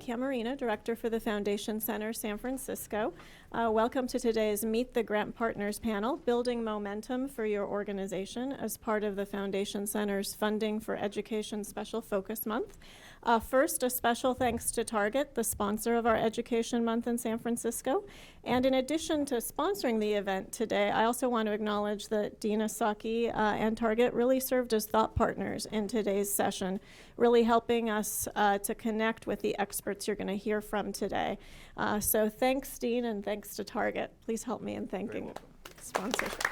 Camarina, Director for the Foundation Center, San Francisco. Welcome to today's Meet the Grant Partners panel, Building Momentum for Your Organization as part of the Foundation Center's Funding for Education Special Focus Month. First, a special thanks to Target, the sponsor of our Education Month in San Francisco. And in addition to sponsoring the event today, I also want to acknowledge that Dina Saki and Target really served as thought partners in today's session, really helping us to connect with the experts you're going to hear from today. So thanks, Dean, and thanks to Target. Please help me in thanking sponsorship.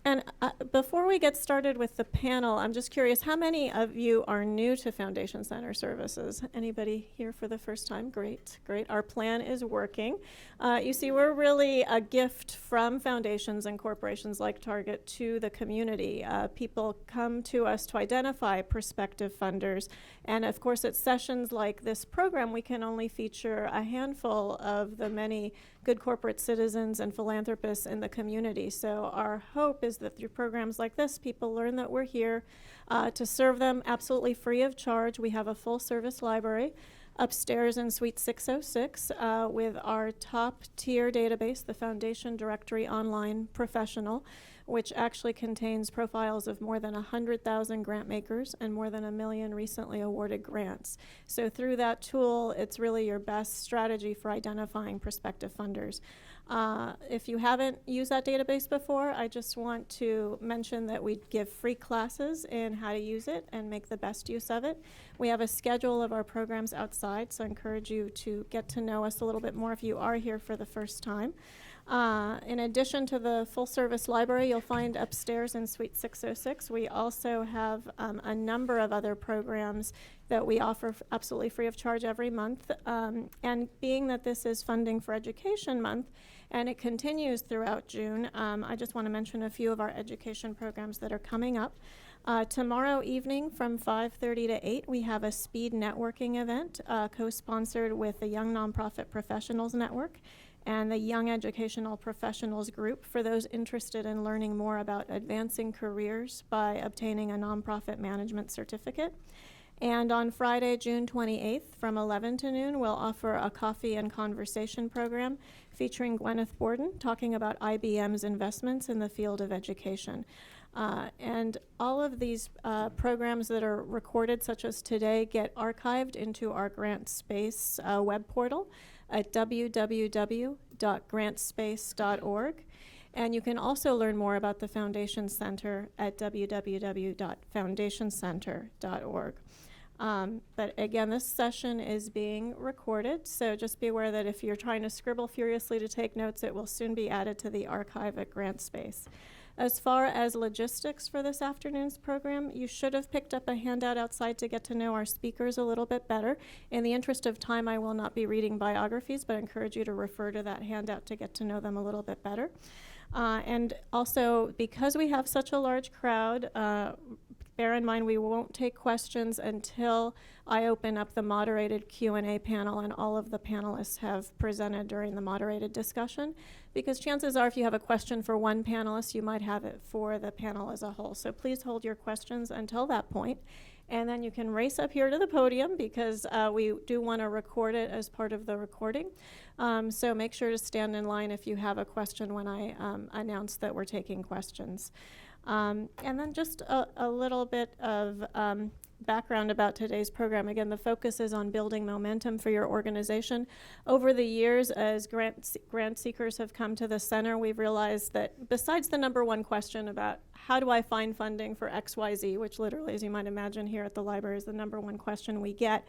And before we get started with the panel, I'm just curious, how many of you are new to Foundation Center services? Anybody here for the first time? Great, great. Our plan is working. You see, we're really a gift from foundations and corporations like Target to the community. People come to us to identify prospective funders. And of course, at sessions like this program, we can only feature a handful of the many good corporate citizens and philanthropists in the community. So our hope is that through programs like this, people learn that we're here to serve them absolutely free of charge. We have a full service library upstairs in Suite 606 with our top tier database, the Foundation Directory Online Professional, which actually contains profiles of more than 100,000 grant makers and more than 1 million recently awarded grants. So through that tool, it's really your best strategy for identifying prospective funders. If you haven't used that database before, I just want to mention that we give free classes in how to use it and make the best use of it. We have a schedule of our programs outside, so I encourage you to get to know us a little bit more if you are here for the first time. In addition to the full-service library you'll find upstairs in Suite 606, we also have a number of other programs that we offer absolutely free of charge every month. And being that this is Funding for Education Month, and it continues throughout June, I just want to mention a few of our education programs that are coming up. Tomorrow evening from 5:30 to 8, we have a speed networking event co-sponsored with the Young Nonprofit Professionals Network and the Young Educational Professionals Group for those interested in learning more about advancing careers by obtaining a nonprofit management certificate. And on Friday, June 28th, from 11 to noon, we'll offer a coffee and conversation program featuring Gwyneth Borden talking about IBM's investments in the field of education. And all of these programs that are recorded, such as today, get archived into our Grant Space web portal at www.grantspace.org. And you can also learn more about the Foundation Center at www.foundationcenter.org. But again, this session is being recorded, so just be aware that if you're trying to scribble furiously to take notes, it will soon be added to the archive at Grant Space. As far as logistics for this afternoon's program, you should have picked up a handout outside to get to know our speakers a little bit better. In the interest of time, I will not be reading biographies, but I encourage you to refer to that handout to get to know them a little bit better. And also, because we have such a large crowd, bear in mind we won't take questions until I open up the moderated Q&A panel and all of the panelists have presented during the moderated discussion, because chances are if you have a question for one panelist, you might have it for the panel as a whole. So please hold your questions until that point, and then you can race up here to the podium because we do want to record it as part of the recording. So make sure to stand in line if you have a question when I announce that we're taking questions. And then just a little bit of background about today's program. Again, the focus is on building momentum for your organization. Over the years, as grant seekers have come to the center, we've realized that besides the number one question about how do I find funding for XYZ, which literally, as you might imagine here at the library, is the number one question we get,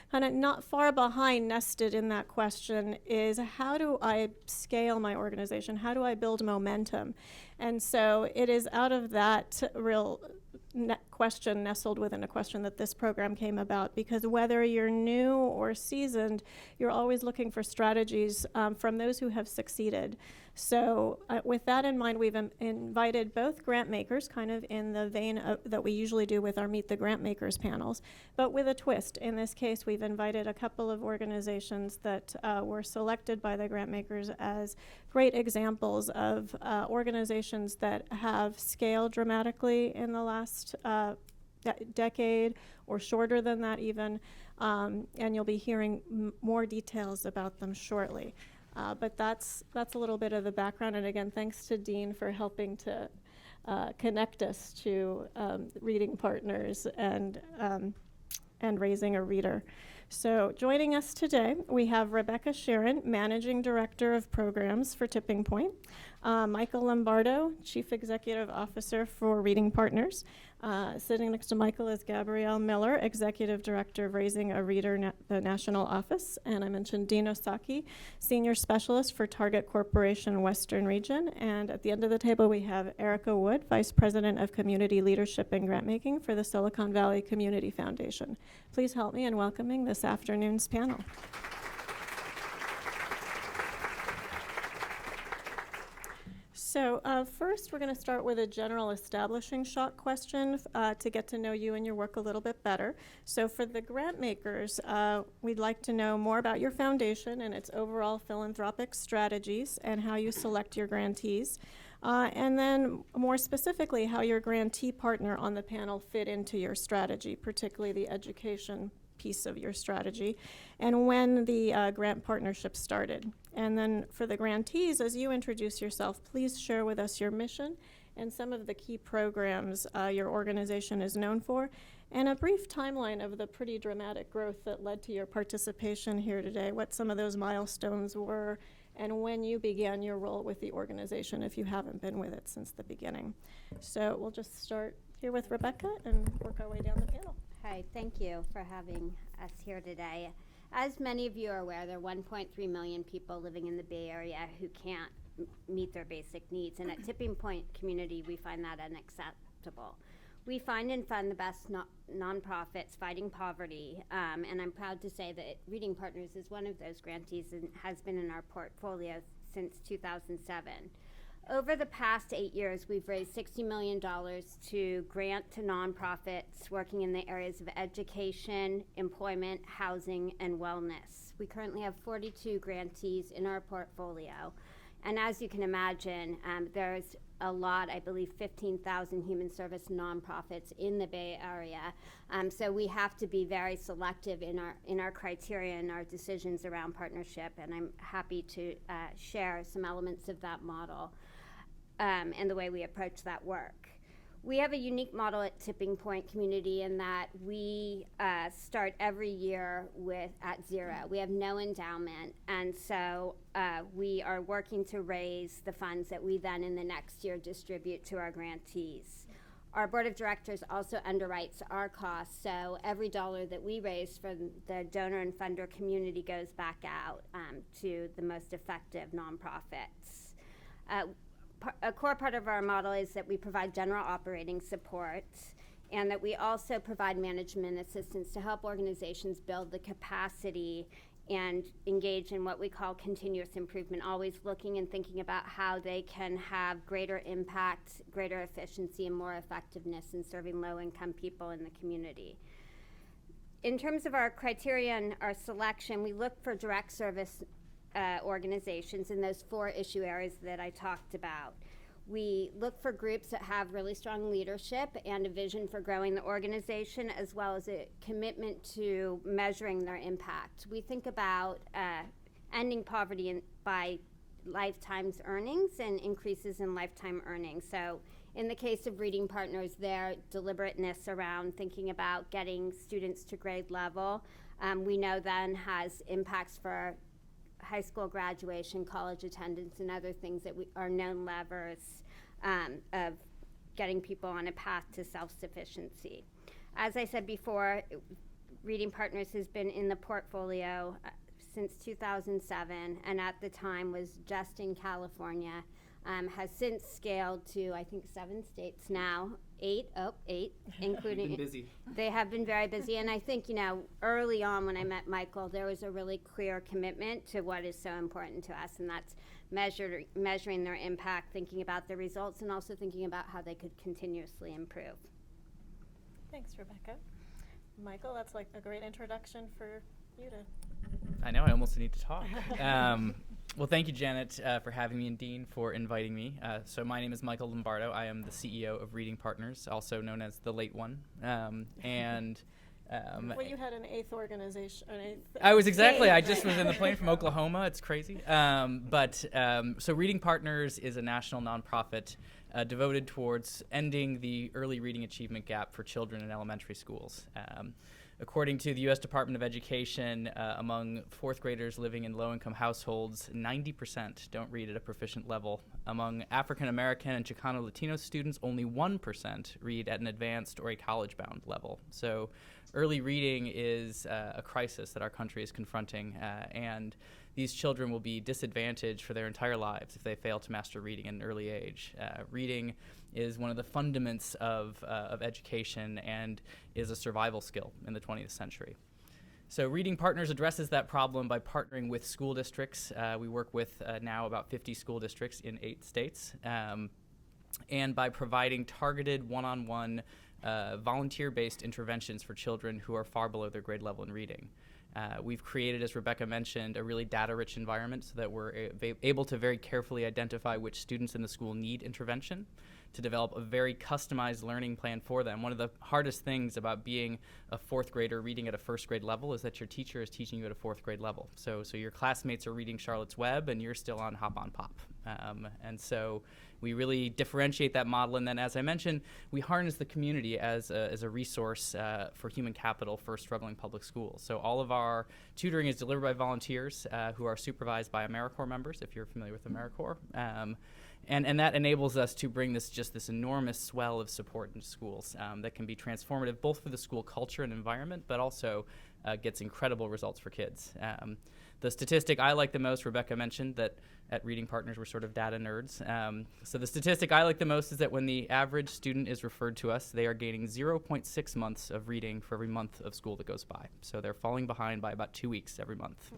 kind of not far behind, nested in that question, is how do I scale my organization? How do I build momentum? And so it is out of that real question nestled within a question that this program came about, because whether you're new or seasoned, you're always looking for strategies from those who have succeeded. So with that in mind, we've invited both grant makers, kind of in the vein that we usually do with our Meet the Grant Makers panels, but with a twist. In this case, we've invited a couple of organizations that were selected by the grant makers as great examples of organizations that have scaled dramatically in the last decade or shorter than that even, and you'll be hearing more details about them shortly. But that's a little bit of the background, and again, thanks to Dean for helping to connect us to reading partners and raising a reader. So joining us today, we have Rebecca Sharon, Managing Director of Programs for Tipping Point, Michael Lombardo, Chief Executive Officer for Reading Partners. Sitting next to Michael is Gabrielle Miller, Executive Director of Raising a Reader, the National Office. And I mentioned Dean Osaki, Senior Specialist for Target Corporation Western Region. And at the end of the table, we have Erica Wood, Vice President of Community Leadership and Grantmaking for the Silicon Valley Community Foundation. Please help me in welcoming this afternoon's panel. So first, we're going to start with a general establishing shot question to get to know you and your work a little bit better. So for the Grantmakers, we'd like to know more about your foundation and its overall philanthropic strategies and how you select your grantees. And then more specifically, how your grantee partner on the panel fit into your strategy, particularly the education piece of your strategy, and when the grant partnership started. And then for the grantees, as you introduce yourself, please share with us your mission and some of the key programs your organization is known for, and a brief timeline of the pretty dramatic growth that led to your participation here today, what some of those milestones were, and when you began your role with the organization if you haven't been with it since the beginning. So we'll just start here with Rebecca and work our way down the panel. Hi, thank you for having us here today. As many of you are aware, there are 1.3 million people living in the Bay Area who can't meet their basic needs, and at Tipping Point Community, we find that unacceptable. We find and fund the best nonprofits fighting poverty, and I'm proud to say that Reading Partners is one of those grantees and has been in our portfolio since 2007. Over the past 8 years, we've raised $60 million to grant to nonprofits working in the areas of education, employment, housing, and wellness. We currently have 42 grantees in our portfolio. And as you can imagine, there's a lot, I believe 15,000 human service nonprofits in the Bay Area. So we have to be very selective in our criteria and our decisions around partnership. And I'm happy to share some elements of that model and the way we approach that work. We have a unique model at Tipping Point Community in that we start every year at zero. We have no endowment, and so we are working to raise the funds that we then in the next year distribute to our grantees. Our board of directors also underwrites our costs, so every dollar that we raise from the donor and funder community goes back out to the most effective nonprofits. A core part of our model is that we provide general operating support and that we also provide management assistance to help organizations build the capacity and engage in what we call continuous improvement, always looking and thinking about how they can have greater impact, greater efficiency, and more effectiveness in serving low-income people in the community. In terms of our criteria and our selection, we look for direct service organizations in those 4 issue areas that I talked about. We look for groups that have really strong leadership and a vision for growing the organization, as well as a commitment to measuring their impact. We think about ending poverty by lifetime's earnings and increases in lifetime earnings. So in the case of Reading Partners, their deliberateness around thinking about getting students to grade level, we know then has impacts for high school graduation, college attendance, and other things that are known levers of getting people on a path to self-sufficiency. As I said before, Reading Partners has been in the portfolio since 2007, and at the time was just in California, has since scaled to, I think, 7 states now, 8, including. Been busy. They have been very busy, and I think, early on when I met Michael, there was a really clear commitment to what is so important to us, and that's measuring their impact, thinking about the results, and also thinking about how they could continuously improve. Thanks, Rebecca. Michael, that's like a great introduction for you to. I know, I almost need to talk. Well, thank you, Janet, for having me, and Dean for inviting me. So my name is Michael Lombardo. I am the CEO of Reading Partners, also known as the Late One. Well, you had an eighth organization. I was I just was in the plane from Oklahoma. It's crazy. So Reading Partners is a national nonprofit devoted towards ending the early reading achievement gap for children in elementary schools. According to the U.S. Department of Education, among fourth graders living in low-income households, 90% don't read at a proficient level. Among African American and Chicano Latino students, only 1% read at an advanced or a college-bound level. So early reading is a crisis that our country is confronting, and these children will be disadvantaged for their entire lives if they fail to master reading at an early age. Reading is one of the fundaments of education and is a survival skill in the 20th century. So Reading Partners addresses that problem by partnering with school districts. We work with now about 50 school districts in 8 states, and by providing targeted one-on-one volunteer-based interventions for children who are far below their grade level in reading. We've created, as Rebecca mentioned, a really data-rich environment so that we're able to very carefully identify which students in the school need intervention, to develop a very customized learning plan for them. One of the hardest things about being a fourth grader reading at a first grade level is that your teacher is teaching you at a fourth grade level. So your classmates are reading Charlotte's Web and you're still on Hop on Pop. And so we really differentiate that model, and then, as I mentioned, we harness the community as a resource for human capital for struggling public schools. So all of our tutoring is delivered by volunteers who are supervised by AmeriCorps members, if you're familiar with AmeriCorps. And that enables us to bring this enormous swell of support into schools that can be transformative both for the school culture and environment, but also gets incredible results for kids. The statistic I like the most, Rebecca mentioned that at Reading Partners we're sort of data nerds. So the statistic I like the most is that when the average student is referred to us, they are gaining 0.6 months of reading for every month of school that goes by. So they're falling behind by about 2 weeks every month.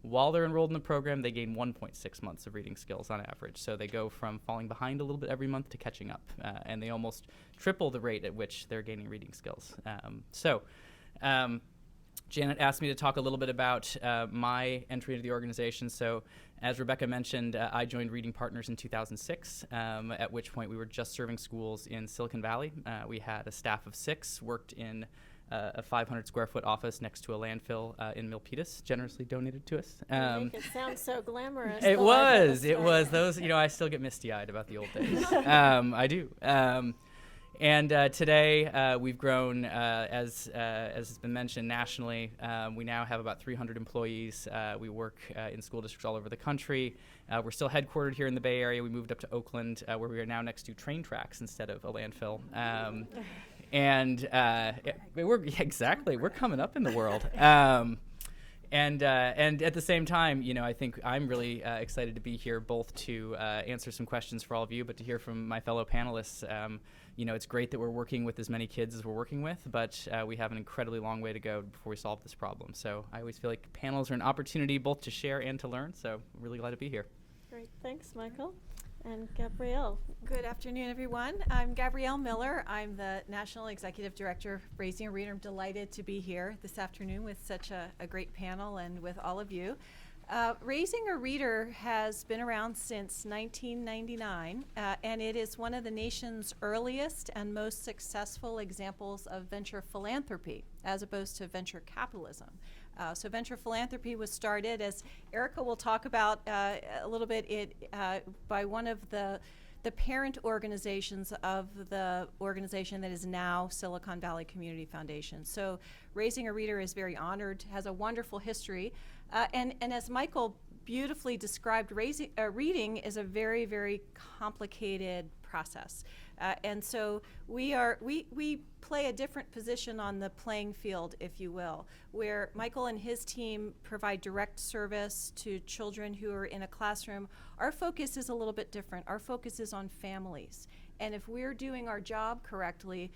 While they're enrolled in the program, they gain 1.6 months of reading skills on average. So they go from falling behind a little bit every month to catching up. And they almost triple the rate at which they're gaining reading skills. Janet asked me to talk a little bit about my entry into the organization. So as Rebecca mentioned, I joined Reading Partners in 2006, at which point we were just serving schools in Silicon Valley. We had a staff of 6, worked in a 500 square foot office next to a landfill in Milpitas, generously donated to us. You make it sound so glamorous. It was those, I still get misty eyed about the old days. I do. And today we've grown, as has been mentioned, nationally. We now have about 300 employees. We work in school districts all over the country. We're still headquartered here in the Bay Area. We moved up to Oakland, where we are now next to train tracks instead of a landfill. We're coming up in the world. And at the same time, I think I'm really excited to be here, both to answer some questions for all of you, but to hear from my fellow panelists. It's great that we're working with as many kids as we're working with, but we have an incredibly long way to go before we solve this problem. So I always feel like panels are an opportunity both to share and to learn. So I'm really glad to be here. Great. Thanks, Michael. And Gabrielle. Good afternoon, everyone. I'm Gabrielle Miller. I'm the National Executive Director of Raising a Reader. I'm delighted to be here this afternoon with such a great panel and with all of you. Raising a Reader has been around since 1999, and it is one of the nation's earliest and most successful examples of venture philanthropy, as opposed to venture capitalism. So venture philanthropy was started, as Erica will talk about a little bit, by one of the parent organizations of the organization that is now Silicon Valley Community Foundation. So Raising a Reader is very honored, has a wonderful history, and as Michael beautifully described, reading is a very, very complicated process. And so we play a different position on the playing field, if you will, where Michael and his team provide direct service to children who are in a classroom. Our focus is a little bit different. Our focus is on families. And if we're doing our job correctly,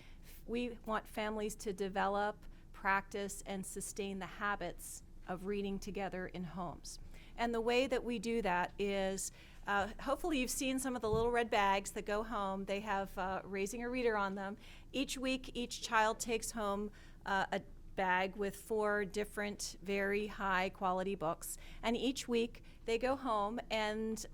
we want families to develop, practice, and sustain the habits of reading together in homes. And the way that we do that is, hopefully you've seen some of the little red bags that go home. They have Raising a Reader on them. Each week, each child takes home a bag with 4 different very high quality books. And each week they go home and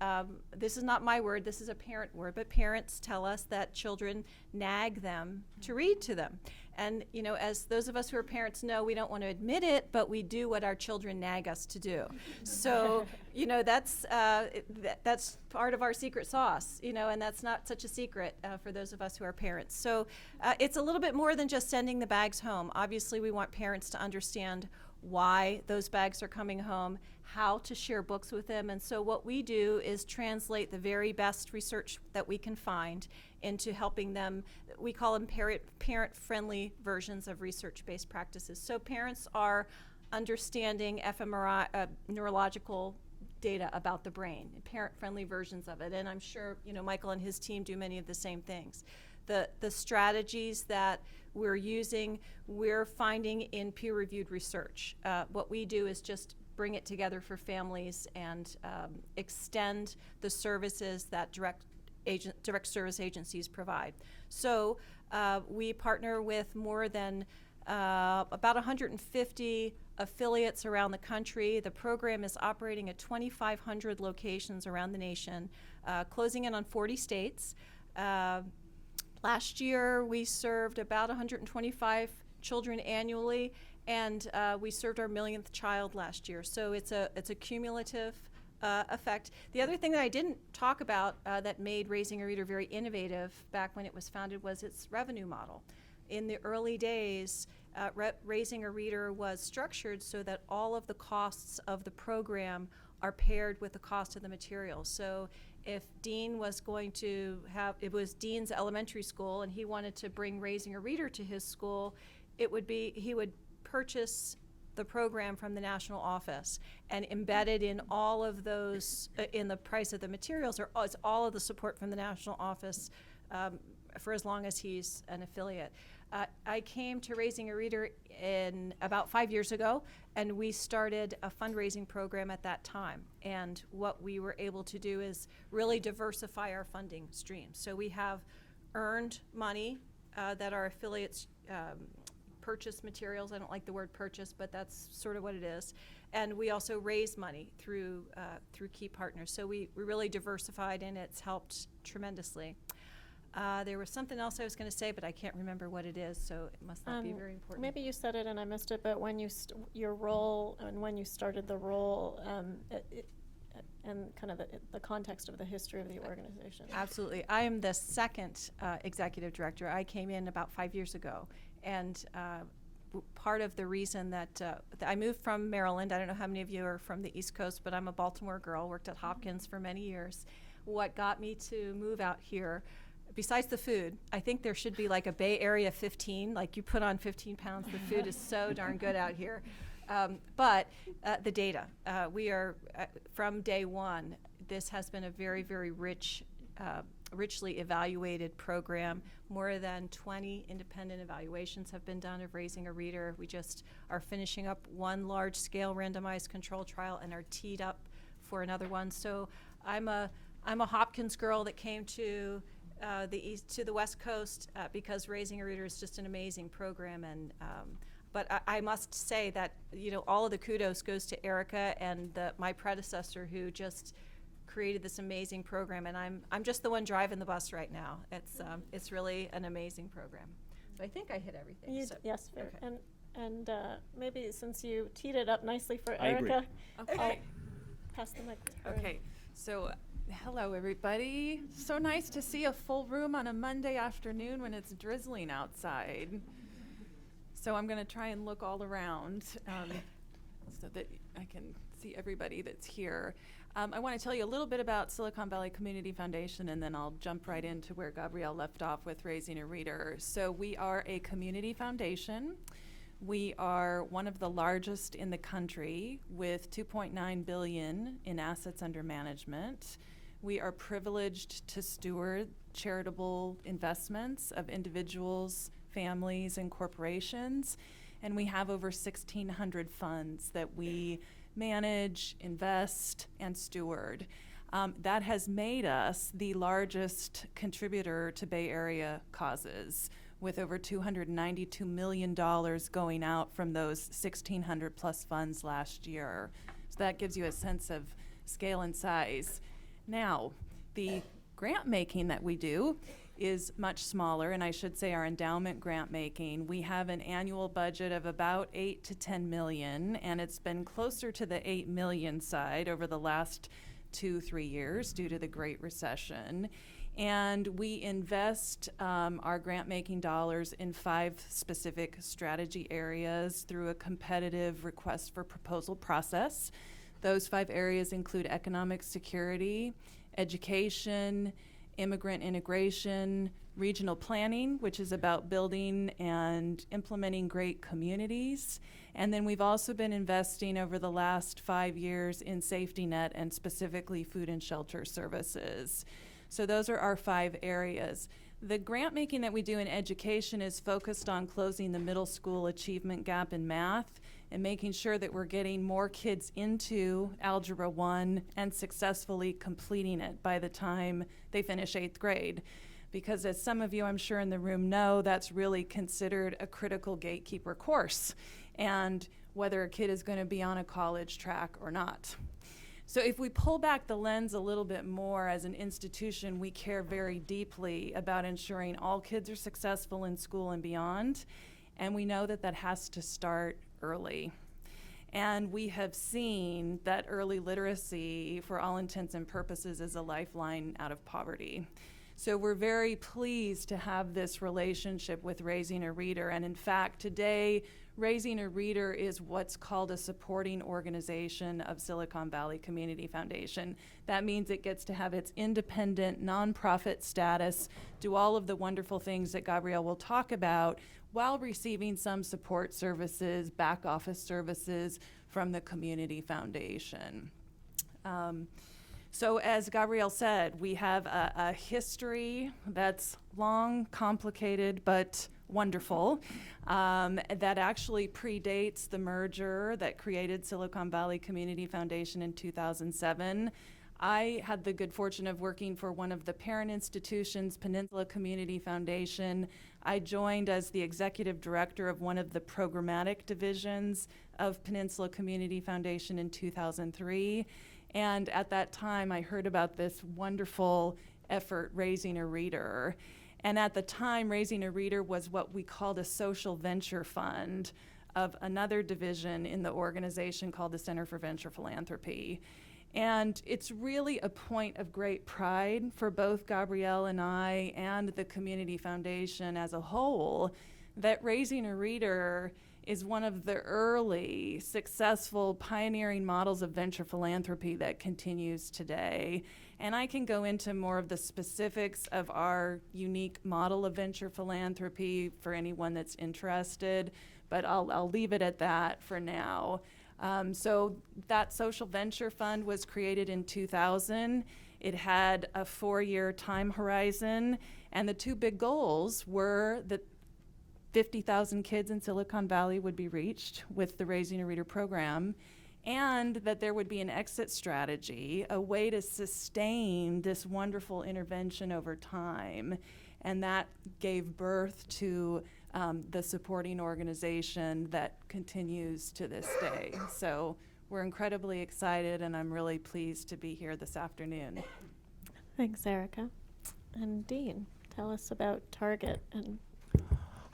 this is not my word, this is a parent word, but parents tell us that children nag them to read to them. And you know, as those of us who are parents know, we don't want to admit it, but we do what our children nag us to do. So, you know, that's part of our secret sauce, you know, and that's not such a secret for those of us who are parents. So it's a little bit more than just sending the bags home. Obviously, we want parents to understand why those bags are coming home, how to share books with them. And so what we do is translate the very best research that we can find into helping them. We call them parent-friendly versions of research-based practices. So parents are understanding fMRI, neurological data about the brain, parent-friendly versions of it. And I'm sure, you know, Michael and his team do many of the same things. The strategies that we're using, we're finding in peer-reviewed research. What we do is just bring it together for families and extend the services that direct service agencies provide. So we partner with more than about 150 affiliates around the country. The program is operating at 2,500 locations around the nation, closing in on 40 states. Last year, we served about 125 children annually, and we served our millionth child last year. So it's a cumulative effect. The other thing that I didn't talk about that made Raising a Reader very innovative back when it was founded was its revenue model. In the early days, Raising a Reader was structured so that all of the costs of the program are paired with the cost of the materials. So if Dean was going to it was Dean's elementary school and he wanted to bring Raising a Reader to his school, he would purchase the program from the national office, and embedded in all of those, in the price of the materials, is all of the support from the national office for as long as he's an affiliate. I came to Raising a Reader in about 5 years ago, and we started a fundraising program at that time. And what we were able to do is really diversify our funding streams. So we have earned money that our affiliates purchase materials. I don't like the word purchase, but that's sort of what it is. And we also raise money through key partners. So we really diversified, and it's helped tremendously. There was something else I was going to say, but I can't remember what it is, so it must not be very important. Maybe you said it and I missed it, but when you your role and when you started the role, and kind of the context of the history of the organization. Absolutely. I am the second executive director. I came in about 5 years ago, and part of the reason that I moved from Maryland, I don't know how many of you are from the East Coast, but I'm a Baltimore girl, worked at Hopkins for many years. What got me to move out here, besides the food, I think there should be like a Bay Area 15, like you put on 15 pounds, the food is so darn good out here. But the data, we are, from day one, this has been a very, very richly evaluated program. More than 20 independent evaluations have been done of Raising a Reader. We just are finishing up one large-scale randomized control trial and are teed up for another one. So I'm a Hopkins girl that came to the West Coast because Raising a Reader is just an amazing program. And but I must say that, you know, all of the kudos goes to Erica and my predecessor, who just created this amazing program, and I'm just the one driving the bus right now. It's really an amazing program. So I think I hit everything. Yes, fair. Okay. And maybe since you teed it up nicely for I agree. Erica, Okay. I'll pass the mic to her. Okay, so hello everybody. So nice to see a full room on a Monday afternoon when it's drizzling outside. So I'm going to try and look all around so that I can see everybody that's here. I want to tell you a little bit about Silicon Valley Community Foundation, and then I'll jump right into where Gabrielle left off with Raising a Reader. So we are a community foundation. We are one of the largest in the country with $2.9 billion in assets under management. We are privileged to steward charitable investments of individuals, families, and corporations. And we have over 1,600 funds that we manage, invest, and steward. That has made us the largest contributor to Bay Area causes. with over $292 million going out from those 1,600 plus funds last year. So that gives you a sense of scale and size. Now, the grant making that we do is much smaller, and I should say our endowment grant making. We have an annual budget of about 8 to 10 million, and it's been closer to the 8 million side over the last 2-3 years due to the Great Recession. And we invest our grant making dollars in 5 specific strategy areas through a competitive request for proposal process. Those 5 areas include economic security, education, immigrant integration, regional planning, which is about building and implementing great communities. And then we've also been investing over the last 5 years in safety net and specifically food and shelter services. So those are our 5 areas. The grant making that we do in education is focused on closing the middle school achievement gap in math and making sure that we're getting more kids into Algebra 1 and successfully completing it by the time they finish 8th grade. Because as some of you I'm sure in the room know, that's really considered a critical gatekeeper course, and whether a kid is going to be on a college track or not. So if we pull back the lens a little bit more, as an institution, we care very deeply about ensuring all kids are successful in school and beyond, and we know that that has to start early. And we have seen that early literacy, for all intents and purposes, is a lifeline out of poverty. So we're very pleased to have this relationship with Raising a Reader. And in fact, today, Raising a Reader is what's called a supporting organization of Silicon Valley Community Foundation. That means it gets to have its independent nonprofit status, do all of the wonderful things that Gabrielle will talk about, while receiving some support services, back office services from the Community Foundation. So as Gabrielle said, we have a history that's long, complicated, but wonderful, that actually predates the merger that created Silicon Valley Community Foundation in 2007. I had the good fortune of working for one of the parent institutions, Peninsula Community Foundation. I joined as the executive director of one of the programmatic divisions of Peninsula Community Foundation in 2003. And at that time, I heard about this wonderful effort, Raising a Reader. And at the time, Raising a Reader was what we called a social venture fund of another division in the organization called the Center for Venture Philanthropy. And it's really a point of great pride for both Gabrielle and I and the Community Foundation as a whole that Raising a Reader is one of the early successful pioneering models of venture philanthropy that continues today. And I can go into more of the specifics of our unique model of venture philanthropy for anyone that's interested, but I'll leave it at that for now. So that social venture fund was created in 2000. It had a 4-year time horizon, and the 2 big goals were that 50,000 kids in Silicon Valley would be reached with the Raising a Reader program, and that there would be an exit strategy, a way to sustain this wonderful intervention over time. And that gave birth to the supporting organization that continues to this day. So we're incredibly excited, and I'm really pleased to be here this afternoon. Thanks, Erica. And Dean, tell us about Target. And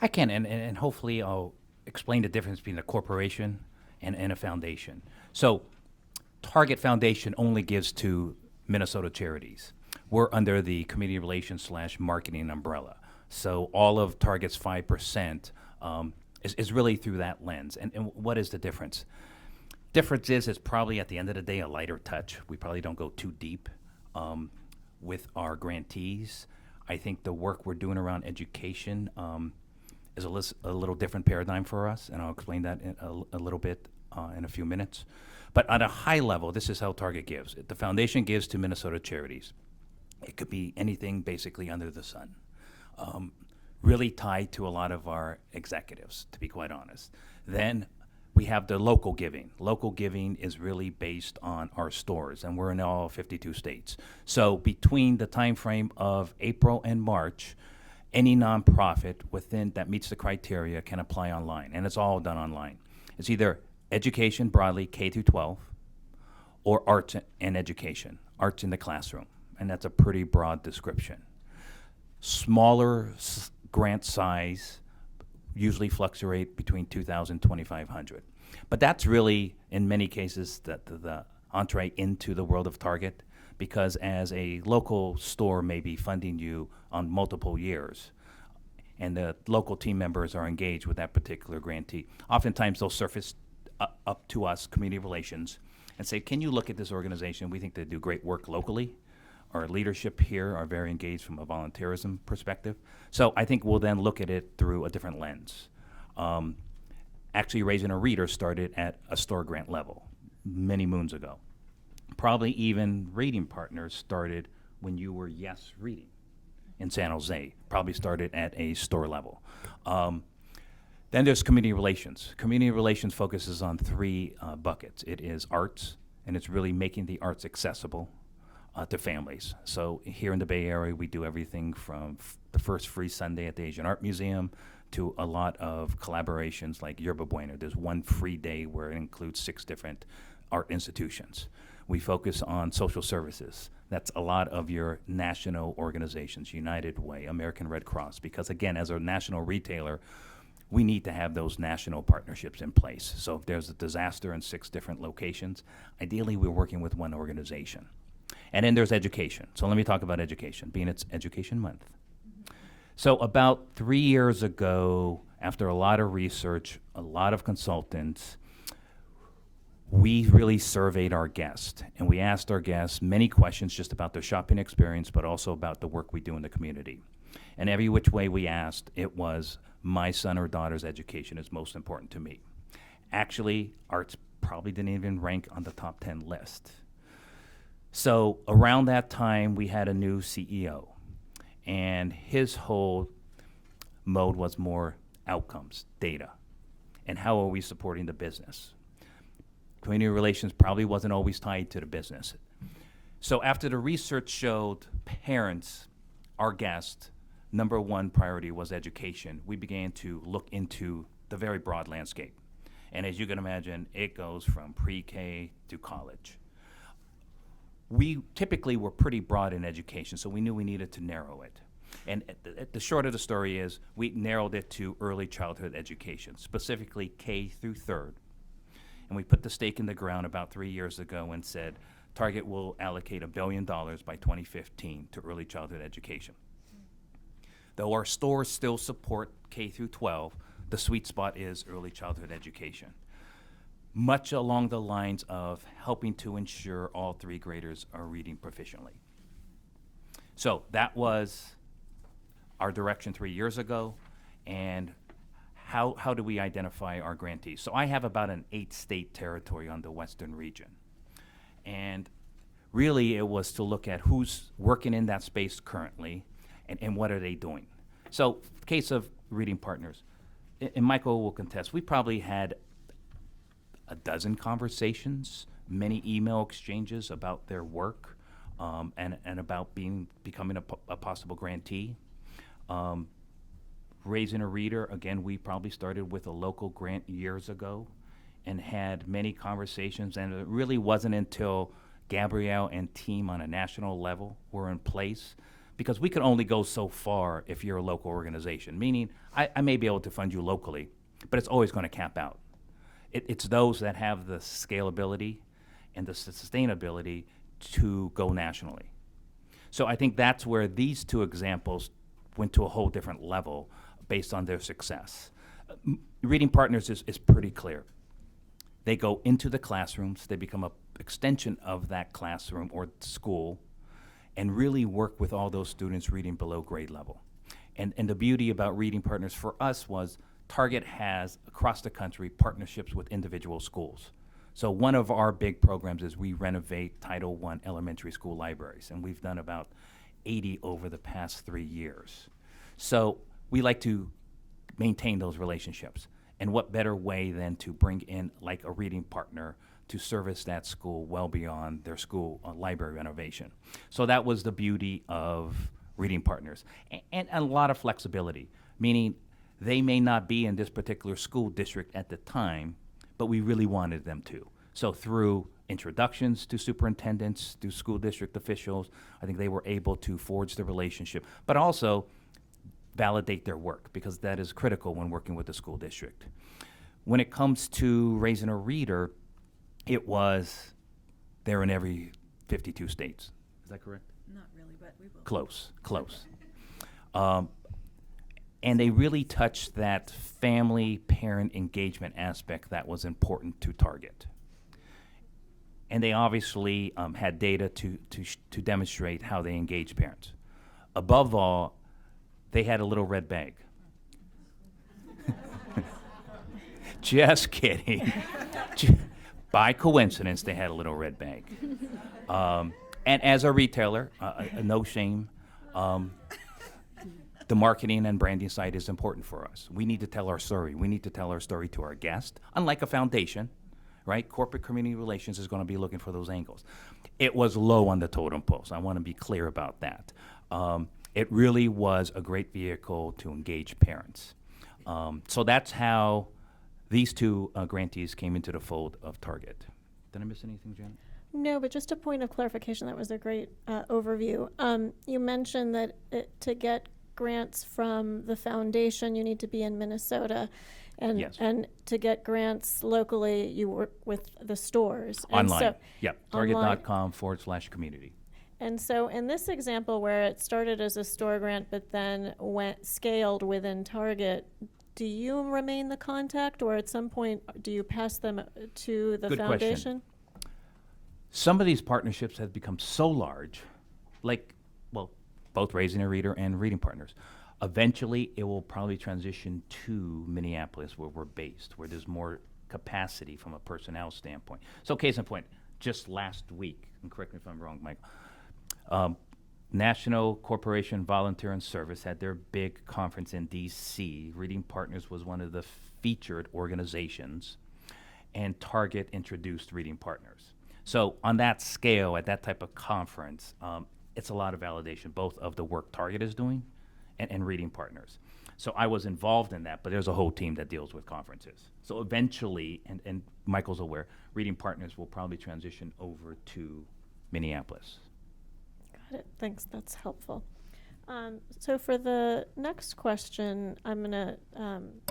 I can, and hopefully I'll explain the difference between a corporation and a foundation. So Target Foundation only gives to Minnesota charities. We're under the community relations / marketing umbrella. So all of Target's 5% is really through that lens. And what is the difference? Difference is it's probably at the end of the day a lighter touch. We probably don't go too deep with our grantees. I think the work we're doing around education is a little different paradigm for us, and I'll explain that in a little bit in a few minutes. But at a high level, this is how Target gives. The foundation gives to Minnesota charities. It could be anything basically under the sun. Really tied to a lot of our executives, to be quite honest. Then we have the local giving. Local giving is really based on our stores, and we're in all 52 states. So between the time frame of April and March, Any nonprofit within that meets the criteria can apply online, and it's all done online. It's either education broadly, K through 12, or arts and education, arts in the classroom, and that's a pretty broad description. Smaller grant size usually fluctuate between 2,000 and 2,500. But that's really, in many cases, the entree into the world of Target, because as a local store may be funding you on multiple years, and the local team members are engaged with that particular grantee, oftentimes they'll surface up to us, community relations, and say, can you look at this organization? We think they do great work locally. Our leadership here are very engaged from a volunteerism perspective. So I think we'll then look at it through a different lens. Actually, Raising a Reader started at a store grant level many moons ago. Probably even Reading Partners started when you were Yes Reading in San Jose. Probably started at a store level. Then there's community relations. Community relations focuses on three buckets. It is arts, and it's really making the arts accessible to families. So here in the Bay Area, we do everything from the first free Sunday at the Asian Art Museum to a lot of collaborations like Yerba Buena. There's one free day where it includes 6 different art institutions. We focus on social services. That's a lot of your national organizations, United Way, American Red Cross, because again, as a national retailer, we need to have those national partnerships in place. So if there's a disaster in 6 different locations, ideally we're working with one organization. And then there's education. So let me talk about education, being it's Education Month. So about 3 years ago, after a lot of research, a lot of consultants, we really surveyed our guests, and we asked our guests many questions just about their shopping experience, but also about the work we do in the community. And every which way we asked, it was, my son or daughter's education is most important to me. Actually, arts probably didn't even rank on the top 10 list. So around that time, we had a new CEO, and his whole mode was more outcomes, data, and how are we supporting the business. Community relations probably wasn't always tied to the business. So after the research showed parents, our guests, number one priority was education, we began to look into the very broad landscape. And as you can imagine, it goes from pre-K to college. We typically were pretty broad in education, so we knew we needed to narrow it. And the short of the story is we narrowed it to early childhood education, specifically K through 3rd. And we put the stake in the ground about 3 years ago and said, Target will allocate $1 billion by 2015 to early childhood education. Though our stores still support K through 12, the sweet spot is early childhood education, much along the lines of helping to ensure all 3 graders are reading proficiently. So that was our direction 3 years ago, and how do we identify our grantees? So I have about an 8-state territory on the Western region. And really it was to look at who's working in that space currently and what are they doing. So case of Reading Partners, and Michael will contest, we probably had a dozen conversations, many email exchanges about their work, and about becoming a possible grantee. Raising a Reader, again, we probably started with a local grant years ago and had many conversations, and it really wasn't until Gabrielle and team on a national level were in place, because we could only go so far if you're a local organization, meaning I may be able to fund you locally, but it's always going to cap out. It's those that have the scalability and the sustainability to go nationally. So I think that's where these 2 examples went to a whole different level based on their success. Reading Partners is pretty clear. They go into the classrooms, they become an extension of that classroom or school, and really work with all those students reading below grade level. And the beauty about Reading Partners for us was Target has, across the country, partnerships with individual schools. So one of our big programs is we renovate Title I elementary school libraries, and we've done about 80 over the past 3 years. So we like to maintain those relationships. And what better way than to bring in like a Reading Partner to service that school well beyond their school library renovation. So that was the beauty of reading partners. And a lot of flexibility, meaning they may not be in this particular school district at the time, but we really wanted them to. So through introductions to superintendents, to school district officials, I think they were able to forge the relationship, but also validate their work, because that is critical when working with the school district. When it comes to raising a reader, it was there in every 52 states. Is that correct? Not really, but we will. Close. And they really touched that family parent engagement aspect that was important to Target. And they obviously had data to demonstrate how they engage parents. Above all, they had a little red bag. Just kidding. By coincidence, they had a little red bag. And as a retailer, no shame, the marketing and branding side is important for us. We need to tell our story. We need to tell our story to our guests. Unlike a foundation, right? Corporate community relations is going to be looking for those angles. It was low on the totem pole, so I want to be clear about that. It really was a great vehicle to engage parents. So that's how these two grantees came into the fold of Target. Did I miss anything, Janet? No, but just a point of clarification. That was a great overview. You mentioned that to get grants from the foundation, you need to be in Minnesota. And, Yes. and to get grants locally, you work with the stores. And Online. so- Yep. Target.com/community. And so in this example where it started as a store grant but then went scaled within Target, do you remain the contact, or at some point do you pass them to the Good question. foundation? Some of these partnerships have become so large, like, well, both Raising a Reader and Reading Partners. Eventually, it will probably transition to Minneapolis, where we're based, where there's more capacity from a personnel standpoint. So case in point, just last week, and correct me if I'm wrong, Michael, National Corporation Volunteer and Service had their big conference in D.C. Reading Partners was one of the featured organizations, and Target introduced Reading Partners. So on that scale, at that type of conference, it's a lot of validation, both of the work Target is doing and Reading Partners. So I was involved in that, but there's a whole team that deals with conferences. So eventually, and Michael's aware, Reading Partners will probably transition over to Minneapolis. Got it. Thanks. That's helpful. So for the next question, I'm going to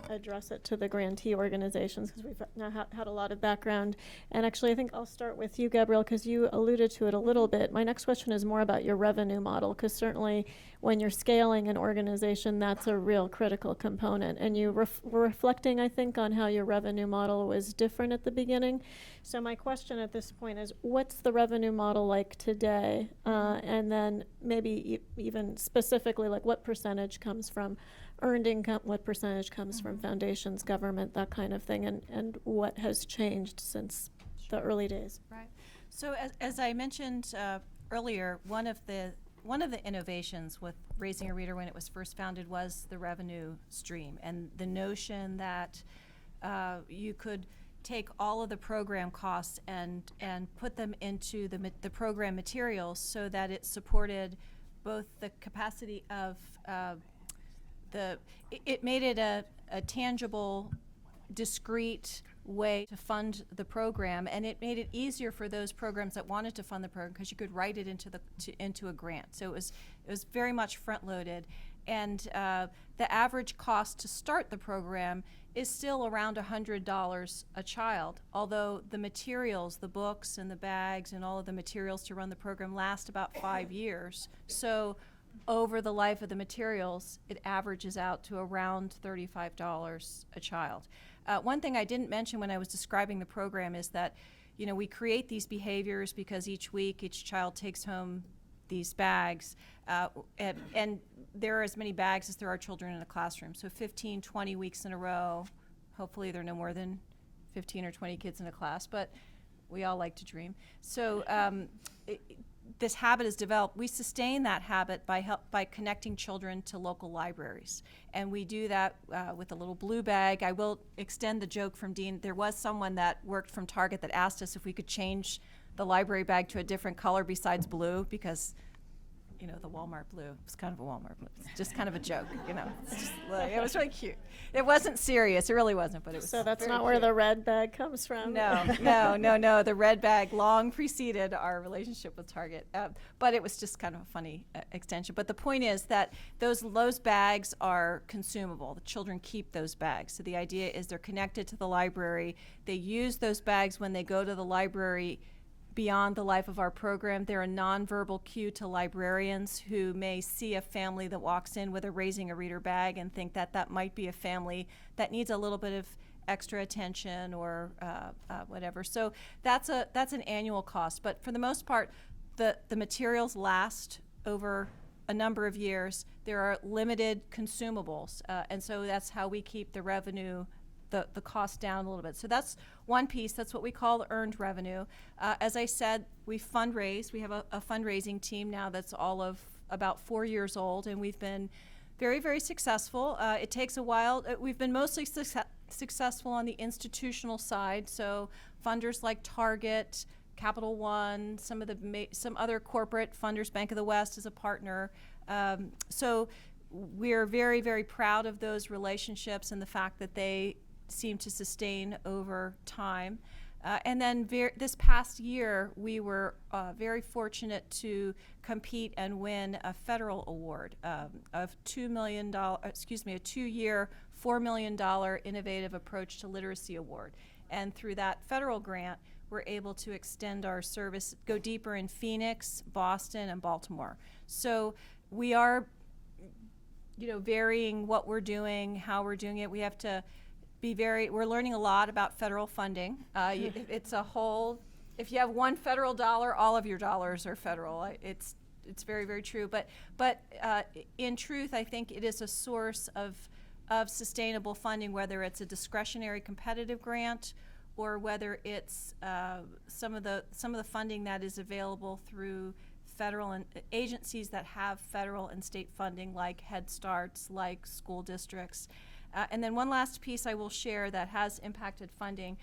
address it to the grantee organizations, because we've now had a lot of background. And actually, I think I'll start with you, Gabrielle, because you alluded to it a little bit. My next question is more about your revenue model, because certainly when you're scaling an organization, that's a real critical component. And you were reflecting, I think, on how your revenue model was different at the beginning. So my question at this point is, what's the revenue model like today? And then maybe even specifically, like what percentage comes from earned income, what percentage comes from foundations, government, that kind of thing, and what has changed since the early days? Right. So as I mentioned earlier, one of the innovations with Raising a Reader when it was first founded was the revenue stream, and the notion that you could take all of the program costs and put them into the program materials so that it supported both the capacity of it made it a tangible, discrete way to fund the program, and it made it easier for those programs that wanted to fund the program, because you could write it into a grant. So it was very much front loaded, and the average cost to start the program is still around $100 a child, although the materials, the books and the bags and all of the materials to run the program last about 5 years. So over the life of the materials, it averages out to around $35 a child. One thing I didn't mention when I was describing the program is that, we create these behaviors because each week each child takes home these bags, and there are as many bags as there are children in a classroom. So 15, 20 weeks in a row. Hopefully there are no more than 15 or 20 kids in a class, but we all like to dream. So this habit is developed. We sustain that habit by connecting children to local libraries. And we do that with a little blue bag. I will extend the joke from Dean. There was someone that worked from Target that asked us if we could change the library bag to a different color besides blue, because the Walmart blue. It's kind of a Walmart blue. It's just kind of a joke, It's just, it was really cute. It wasn't serious. It really wasn't, but it was. So that's very not where cute. the red bag comes from? No. The red bag long preceded our relationship with Target, but it was just kind of a funny extension. But the point is that those bags are consumable. The children keep those bags. So the idea is they're connected to the library. They use those bags when they go to the library beyond the life of our program. They're a nonverbal cue to librarians who may see a family that walks in with a Raising a Reader bag and think that might be a family that needs a little bit of extra attention or whatever. So that's an annual cost. But for the most part, the materials last over a number of years. There are limited consumables, and so that's how we keep the revenue, the cost down a little bit. So that's one piece. That's what we call earned revenue. As I said, we fundraise. We have a fundraising team now that's all of about 4 years old, and we've been very, very successful. It takes a while. We've been mostly successful on the institutional side. So funders like Target, Capital One, some other corporate funders, Bank of the West is a partner. So we're very, very proud of those relationships and the fact that they seem to sustain over time. And then this past year, we were very fortunate to compete and win a federal award of $2 million, a 2-year, $4 million Innovative Approach to Literacy Award. And through that federal grant, we're able to extend our service, go deeper in Phoenix, Boston, and Baltimore. So we are, varying what we're doing, how we're doing it. We have to we're learning a lot about federal funding. It's a whole, if you have one federal dollar, all of your dollars are federal. It's very, very true. But in truth, I think it is a source of sustainable funding, whether it's a discretionary competitive grant or whether it's some of the funding that is available through federal and agencies that have federal and state funding, like Head Starts, like school districts. And then one last piece I will share that has impacted funding.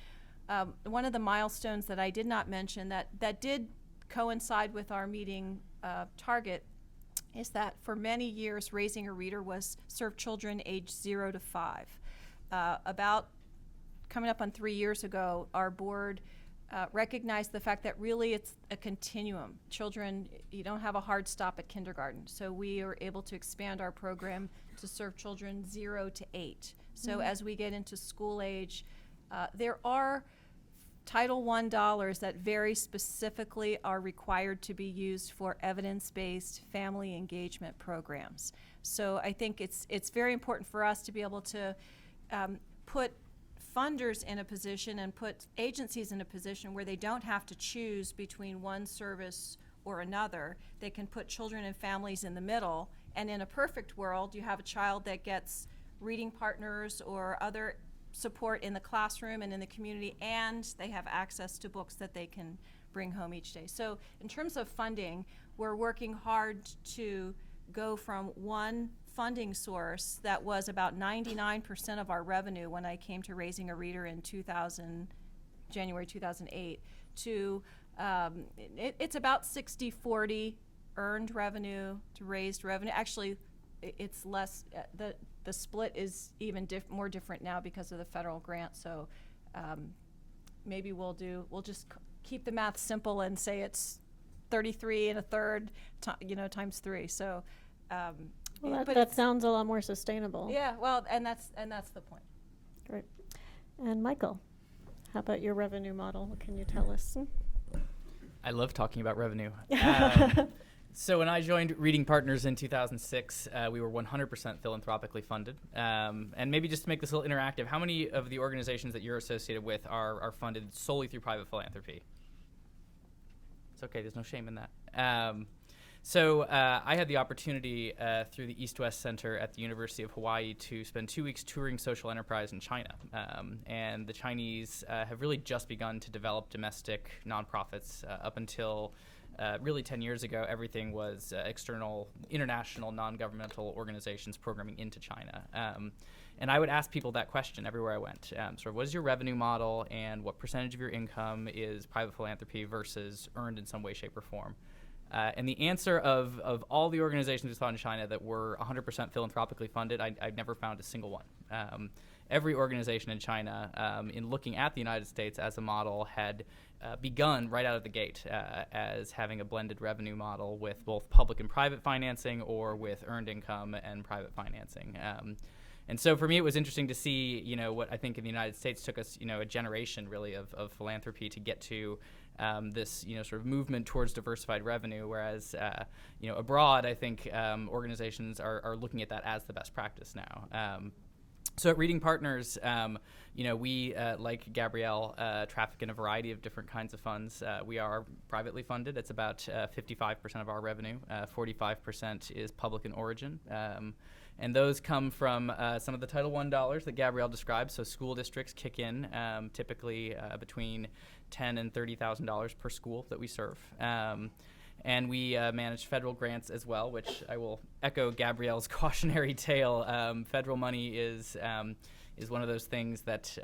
One of the milestones that I did not mention that did coincide with our meeting target is that for many years, Raising a Reader served children aged 0 to 5. About coming up on 3 years ago, our board recognized the fact that really it's a continuum. Children, you don't have a hard stop at kindergarten. So we are able to expand our program to serve children 0 to 8. So as we get into school age, there are Title I dollars that very specifically are required to be used for evidence-based family engagement programs. So I think it's very important for us to be able to put funders in a position and put agencies in a position where they don't have to choose between one service or another. They can put children and families in the middle, and in a perfect world, you have a child that gets reading partners or other support in the classroom and in the community, and they have access to books that they can bring home each day. So in terms of funding, we're working hard to go from one funding source that was about 99% of our revenue when I came to Raising a Reader in January 2008 to it's about 60-40 earned revenue to raised revenue. Actually, it's less. The split is even more different now because of the federal grant. So maybe we'll just keep the math simple and say it's 33 and a third, times 3. So. Well, that sounds a lot more sustainable. Yeah, well, and that's the point. Great. And Michael, how about your revenue model? What can you tell us? I love talking about revenue. So when I joined Reading Partners in 2006, we were 100% philanthropically funded. And maybe just to make this a little interactive, how many of the organizations that you're associated with are funded solely through private philanthropy? It's okay, there's no shame in that. So I had the opportunity through the East-West Center at the University of Hawaii to spend 2 weeks touring social enterprise in China. And the Chinese have really just begun to develop domestic nonprofits. Up until really 10 years ago, everything was external, international, non-governmental organizations programming into China. And I would ask people that question everywhere I went. Sort of, what is your revenue model, and what percentage of your income is private philanthropy versus earned in some way, shape, or form? And the answer of all the organizations we saw in China that were 100% philanthropically funded, I've never found a single one. Every organization in China, in looking at the United States as a model, had begun right out of the gate as having a blended revenue model with both public and private financing, or with earned income and private financing. And so for me, it was interesting to see, what I think in the United States took us, a generation really of philanthropy to get to this, sort of movement towards diversified revenue. Whereas, abroad, I think organizations are looking at that as the best practice now. So at Reading Partners, we, like Gabrielle, traffic in a variety of different kinds of funds. We are privately funded. It's about 55% of our revenue. 45% is public in origin. And those come from some of the Title I dollars that Gabrielle described. So school districts kick in typically between $10,000 and $30,000 per school that we serve. And we manage federal grants as well, which I will echo Gabrielle's cautionary tale. Federal money is one of those things that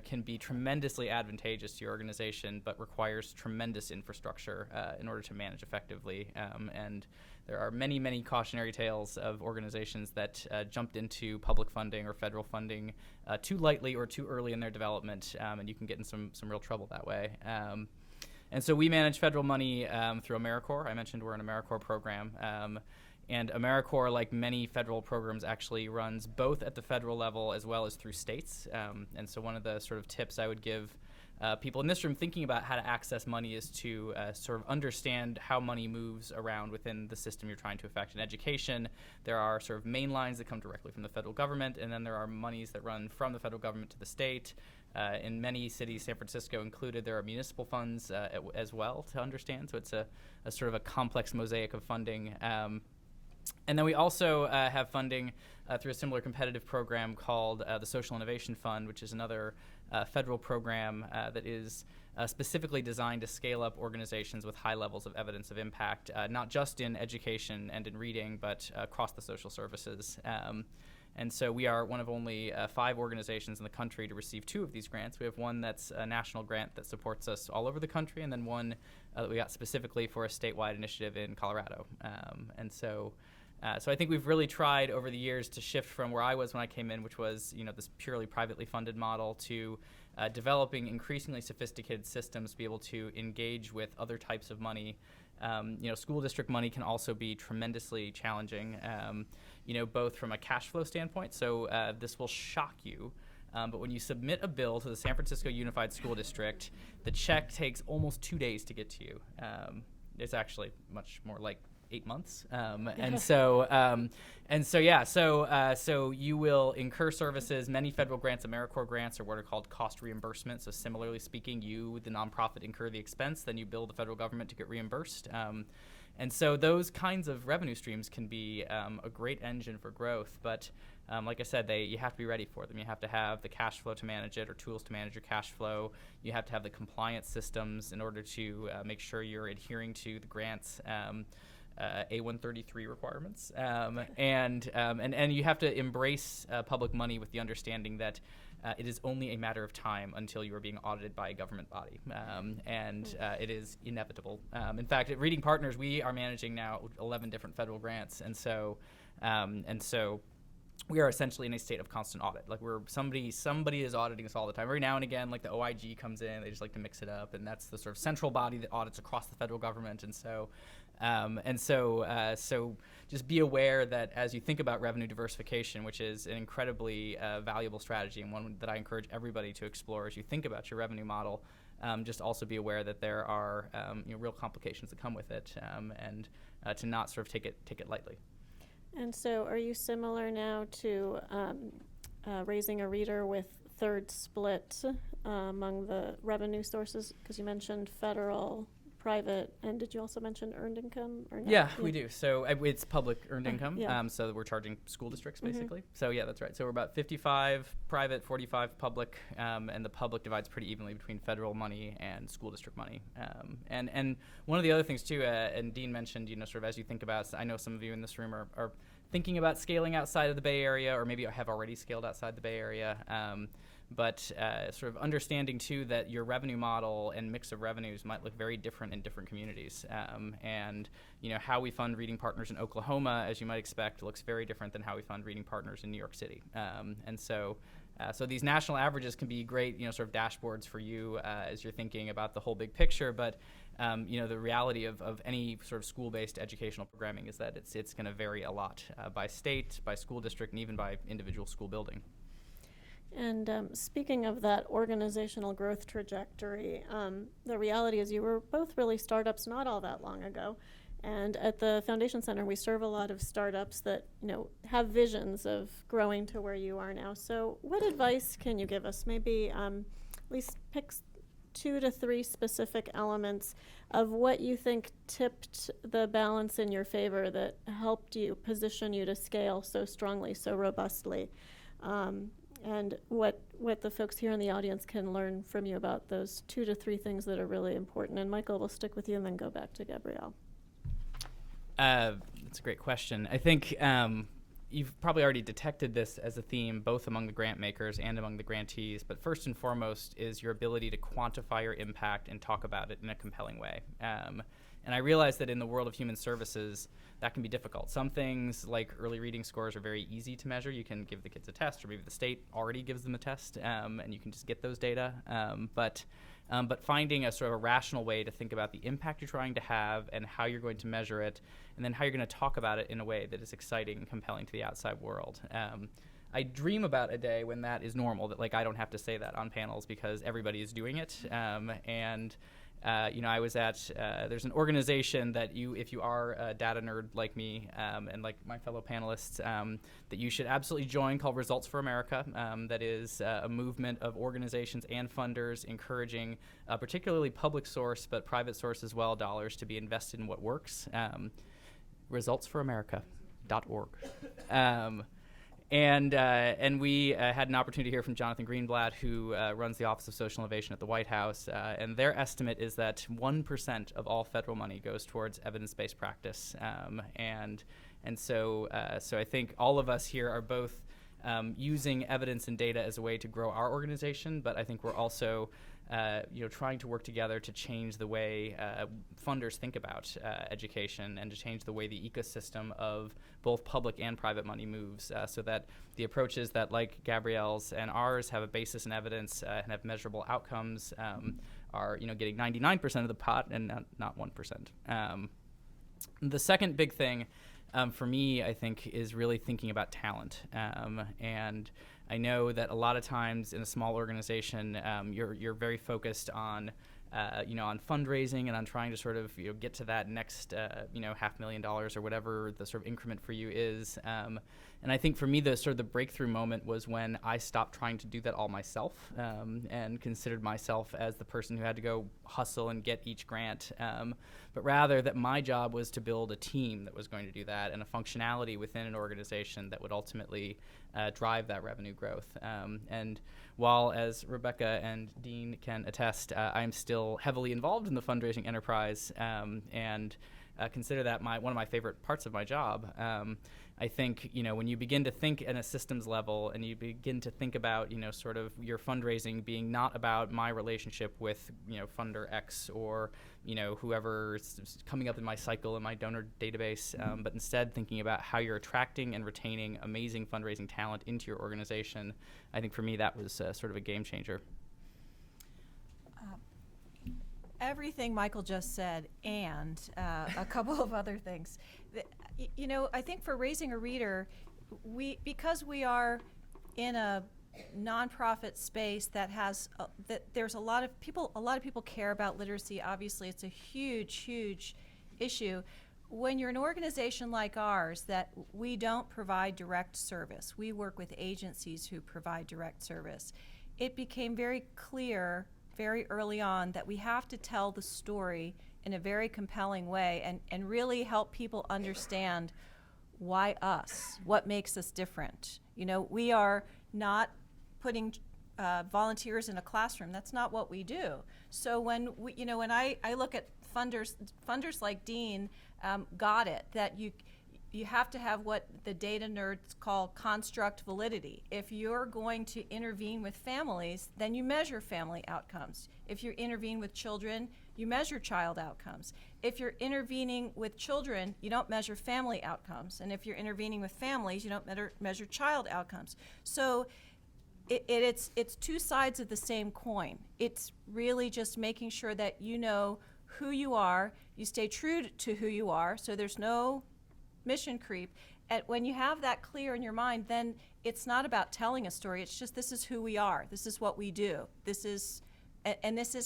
can be tremendously advantageous to your organization, but requires tremendous infrastructure in order to manage effectively. And there are many, many cautionary tales of organizations that jumped into public funding or federal funding too lightly or too early in their development, and you can get in some real trouble that way. And so we manage federal money through AmeriCorps. I mentioned we're an AmeriCorps program. And AmeriCorps, like many federal programs, actually runs both at the federal level as well as through states. And so one of the sort of tips I would give people in this room thinking about how to access money is to sort of understand how money moves around within the system you're trying to affect. In education, there are sort of main lines that come directly from the federal government, and then there are monies that run from the federal government to the state. In many cities, San Francisco included, there are municipal funds as well to understand. So it's a sort of a complex mosaic of funding. And then we also have funding through a similar competitive program called the Social Innovation Fund, which is another federal program that is specifically designed to scale up organizations with high levels of evidence of impact, not just in education and in reading, but across the social services. And so we are one of only 5 organizations in the country to receive 2 of these grants. We have one that's a national grant that supports us all over the country, and then one that we got specifically for a statewide initiative in Colorado. So I think we've really tried over the years to shift from where I was when I came in, which was this purely privately funded model, to developing increasingly sophisticated systems to be able to engage with other types of money. School district money can also be tremendously challenging, both from a cash flow standpoint. So this will shock you. But when you submit a bill to the San Francisco Unified School District, the check takes almost 2 days to get to you. It's actually much more like 8 months. So you will incur services. Many federal grants, AmeriCorps grants, are what are called cost reimbursement. So similarly speaking, you, the nonprofit, incur the expense, then you bill the federal government to get reimbursed. And so those kinds of revenue streams can be a great engine for growth. But like I said, you have to be ready for them. You have to have the cash flow to manage it, or tools to manage your cash flow. You have to have the compliance systems in order to make sure you're adhering to the grants. A133 requirements, and you have to embrace public money with the understanding that it is only a matter of time until you are being audited by a government body, and it is inevitable. In fact, at Reading Partners, we are managing now 11 different federal grants, and so we are essentially in a state of constant audit. Like somebody is auditing us all the time. Every now and again, like the OIG comes in, they just like to mix it up, and that's the sort of central body that audits across the federal government. So just be aware that as you think about revenue diversification, which is an incredibly valuable strategy and one that I encourage everybody to explore as you think about your revenue model, just also be aware that there are real complications that come with it, and to not sort of take it lightly. And so are you similar now to raising a reader with third split among the revenue sources? Because you mentioned federal, private, and did you also mention earned income? Or not? Yeah, we do. So it's public earned income. Yeah. So we're charging school districts basically. So yeah, that's right. So we're about 55 private, 45 public, and the public divides pretty evenly between federal money and school district money. And one of the other things too, and Dean mentioned, sort of as you think about, I know some of you in this room are thinking about scaling outside of the Bay Area, or maybe have already scaled outside the Bay Area. but sort of understanding too that your revenue model and mix of revenues might look very different in different communities. And how we fund Reading Partners in Oklahoma, as you might expect, looks very different than how we fund Reading Partners in New York City. And so these national averages can be great, sort of dashboards for you as you're thinking about the whole big picture. But the reality of any sort of school-based educational programming is that it's going to vary a lot by state, by school district, and even by individual school building. And speaking of that organizational growth trajectory, the reality is you were both really startups not all that long ago. And at the Foundation Center, we serve a lot of startups that have visions of growing to where you are now. So what advice can you give us? Maybe at least pick 2 to 3 specific elements of what you think tipped the balance in your favor that helped you position you to scale so strongly, so robustly. And what the folks here in the audience can learn from you about those 2 to 3 things that are really important. And Michael, we'll stick with you and then go back to Gabrielle. That's a great question. I think you've probably already detected this as a theme, both among the grant makers and among the grantees. But first and foremost is your ability to quantify your impact and talk about it in a compelling way. And I realize that in the world of human services, that can be difficult. Some things like early reading scores are very easy to measure. You can give the kids a test, or maybe the state already gives them a test, and you can just get those data. But finding a sort of a rational way to think about the impact you're trying to have and how you're going to measure it, and then how you're going to talk about it in a way that is exciting and compelling to the outside world. I dream about a day when that is normal, that I don't have to say that on panels because everybody is doing it. I was at, there's an organization that if you are a data nerd like me and like my fellow panelists, that you should absolutely join, called Results for America. That is a movement of organizations and funders encouraging particularly public source, but private source as well, dollars to be invested in what works. Resultsforamerica.org. And we had an opportunity to hear from Jonathan Greenblatt, who runs the Office of Social Innovation at the White House. And their estimate is that 1% of all federal money goes towards evidence-based practice. So I think all of us here are both using evidence and data as a way to grow our organization, but I think we're also trying to work together to change the way funders think about education and to change the way the ecosystem of both public and private money moves, so that the approaches that, like Gabrielle's and ours, have a basis in evidence and have measurable outcomes are getting 99% of the pot and not 1%. The second big thing for me, I think, is really thinking about talent. And I know that a lot of times in a small organization, you're very focused on on fundraising and on trying to sort of get to that next $500,000 or whatever the sort of increment for you is. And I think for me, the sort of the breakthrough moment was when I stopped trying to do that all myself and considered myself as the person who had to go hustle and get each grant, but rather that my job was to build a team that was going to do that and a functionality within an organization that would ultimately drive that revenue growth. And while, as Rebecca and Dean can attest, I'm still heavily involved in the fundraising enterprise and consider that one of my favorite parts of my job. I think, when you begin to think at a systems level and you begin to think about, sort of your fundraising being not about my relationship with, funder X or, whoever's coming up in my cycle in my donor database, but instead thinking about how you're attracting and retaining amazing fundraising talent into your organization, I think for me that was sort of a game changer. Everything Michael just said, and a couple of other things. I think for Raising a Reader, because we are in a nonprofit space that has that there's a lot of people care about literacy. Obviously, it's a huge issue. When you're an organization like ours, that we don't provide direct service, we work with agencies who provide direct service. It became very clear very early on that we have to tell the story in a very compelling way and really help people understand why us, what makes us different. We are not putting volunteers in a classroom. That's not what we do. So when I look at funders like Dean, got it, that you have to have what the data nerds call construct validity. If you're going to intervene with families, then you measure family outcomes. If you intervene with children, you measure child outcomes. If you're intervening with children, you don't measure family outcomes. And if you're intervening with families, you don't measure child outcomes. So it's two sides of the same coin. It's really just making sure that you know who you are, you stay true to who you are, so there's no mission creep. And when you have that clear in your mind, then it's not about telling a story. It's just, this is who we are. This is what we do. This is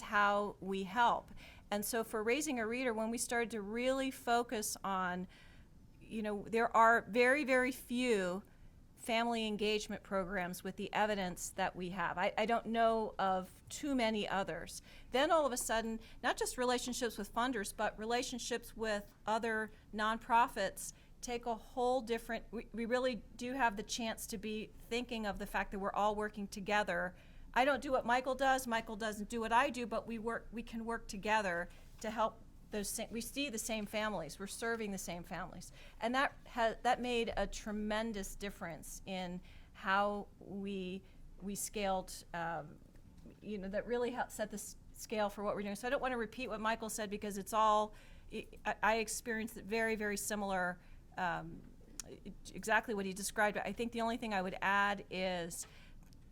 how we help. And so for Raising a Reader, when we started to really focus on, there are very, very few family engagement programs with the evidence that we have. I don't know of too many others. Then all of a sudden, not just relationships with funders, but relationships with other nonprofits take a whole different, we really do have the chance to be thinking of the fact that we're all working together. I don't do what Michael does, Michael doesn't do what I do, but we can work together to help we see the same families, we're serving the same families. And that made a tremendous difference in how we scaled, that really helped set the scale for what we're doing. So I don't want to repeat what Michael said, because it's all, I experienced it very, very similar, exactly what he described. I think the only thing I would add is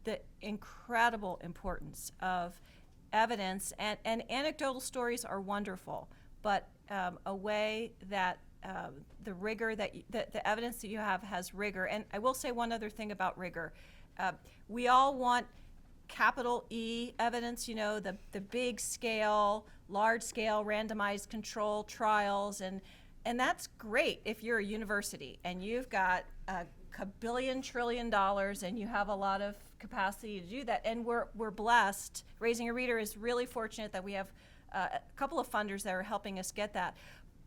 the incredible importance of evidence, and anecdotal stories are wonderful, but a way that the rigor that the evidence that you have has rigor. And I will say one other thing about rigor. We all want capital E evidence, the big scale, large scale randomized control trials, and that's great if you're a university and you've got a billion trillion dollars and you have a lot of capacity to do that. And we're blessed. Raising a Reader is really fortunate that we have a couple of funders that are helping us get that.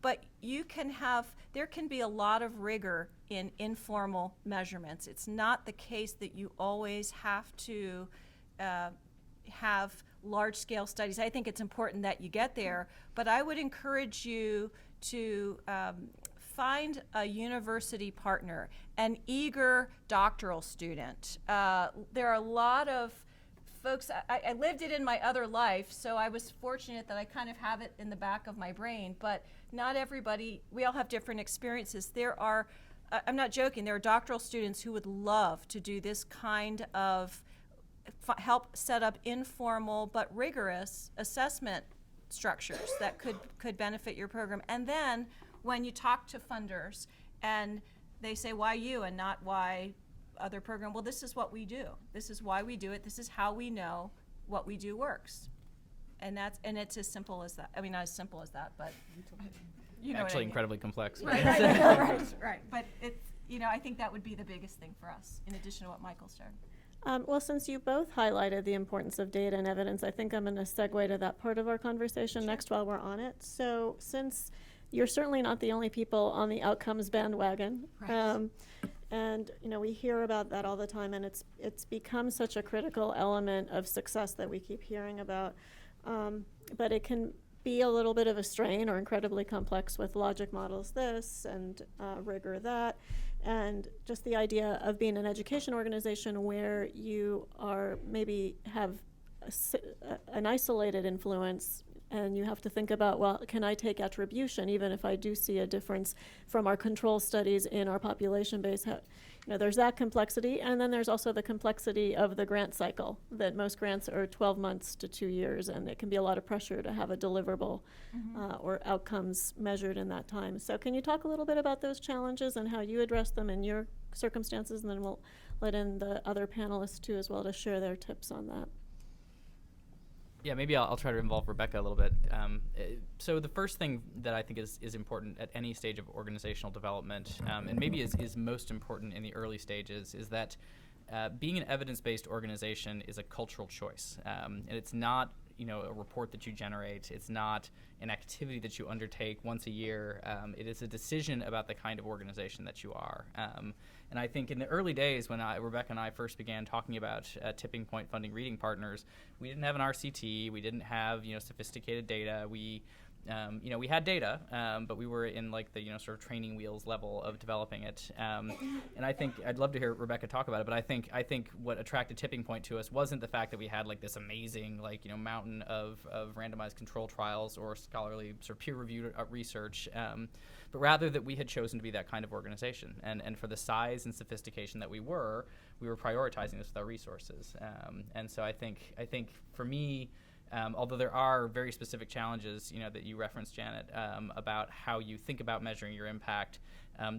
But there can be a lot of rigor in informal measurements. It's not the case that you always have to have large-scale studies. I think it's important that you get there, but I would encourage you to find a university partner, an eager doctoral student. There are a lot of folks, I lived it in my other life, so I was fortunate that I kind of have it in the back of my brain, but not everybody, we all have different experiences. There are, I'm not joking, there are doctoral students who would love to do this kind of help set up informal but rigorous assessment structures that could benefit your program. And then when you talk to funders and they say, why you and not why other program? Well, this is what we do. This is why we do it. This is how we know what we do works. And it's as simple as that. I mean, not as simple as that, but you know Actually, what I mean. incredibly complex. Right. But it's, I think that would be the biggest thing for us, in addition to what Michael shared. Well, since you both highlighted the importance of data and evidence, I think I'm going to segue to that part of our conversation next while we're on it. So since you're certainly not the only people on the outcomes bandwagon, Right. And we hear about that all the time, and it's become such a critical element of success that we keep hearing about. But it can be a little bit of a strain or incredibly complex with logic models this and rigor that, and just the idea of being an education organization where you are maybe have an isolated influence, and you have to think about, well, can I take attribution even if I do see a difference from our control studies in our population base? There's that complexity, and then there's also the complexity of the grant cycle, that most grants are 12 months to 2 years, and it can be a lot of pressure to have a deliverable or outcomes measured in that time. So can you talk a little bit about those challenges and how you address them in your circumstances, and then we'll let in the other panelists too as well to share their tips on that. Yeah, maybe I'll try to involve Rebecca a little bit. So the first thing that I think is important at any stage of organizational development, and maybe is most important in the early stages, is that being an evidence-based organization is a cultural choice. And it's not a report that you generate. It's not an activity that you undertake once a year. It is a decision about the kind of organization that you are. And I think in the early days when Rebecca and I first began talking about tipping point funding reading partners, we didn't have an RCT. We didn't have sophisticated data. We we had data, but we were in like the sort of training wheels level of developing it. And I think I'd love to hear Rebecca talk about it. But I think what attracted Tipping Point to us wasn't the fact that we had like this amazing mountain of randomized control trials or scholarly sort of peer-reviewed research, but rather that we had chosen to be that kind of organization. And for the size and sophistication that we were prioritizing this with our resources. And so I think for me, although there are very specific challenges, that you referenced, Janet, about how you think about measuring your impact,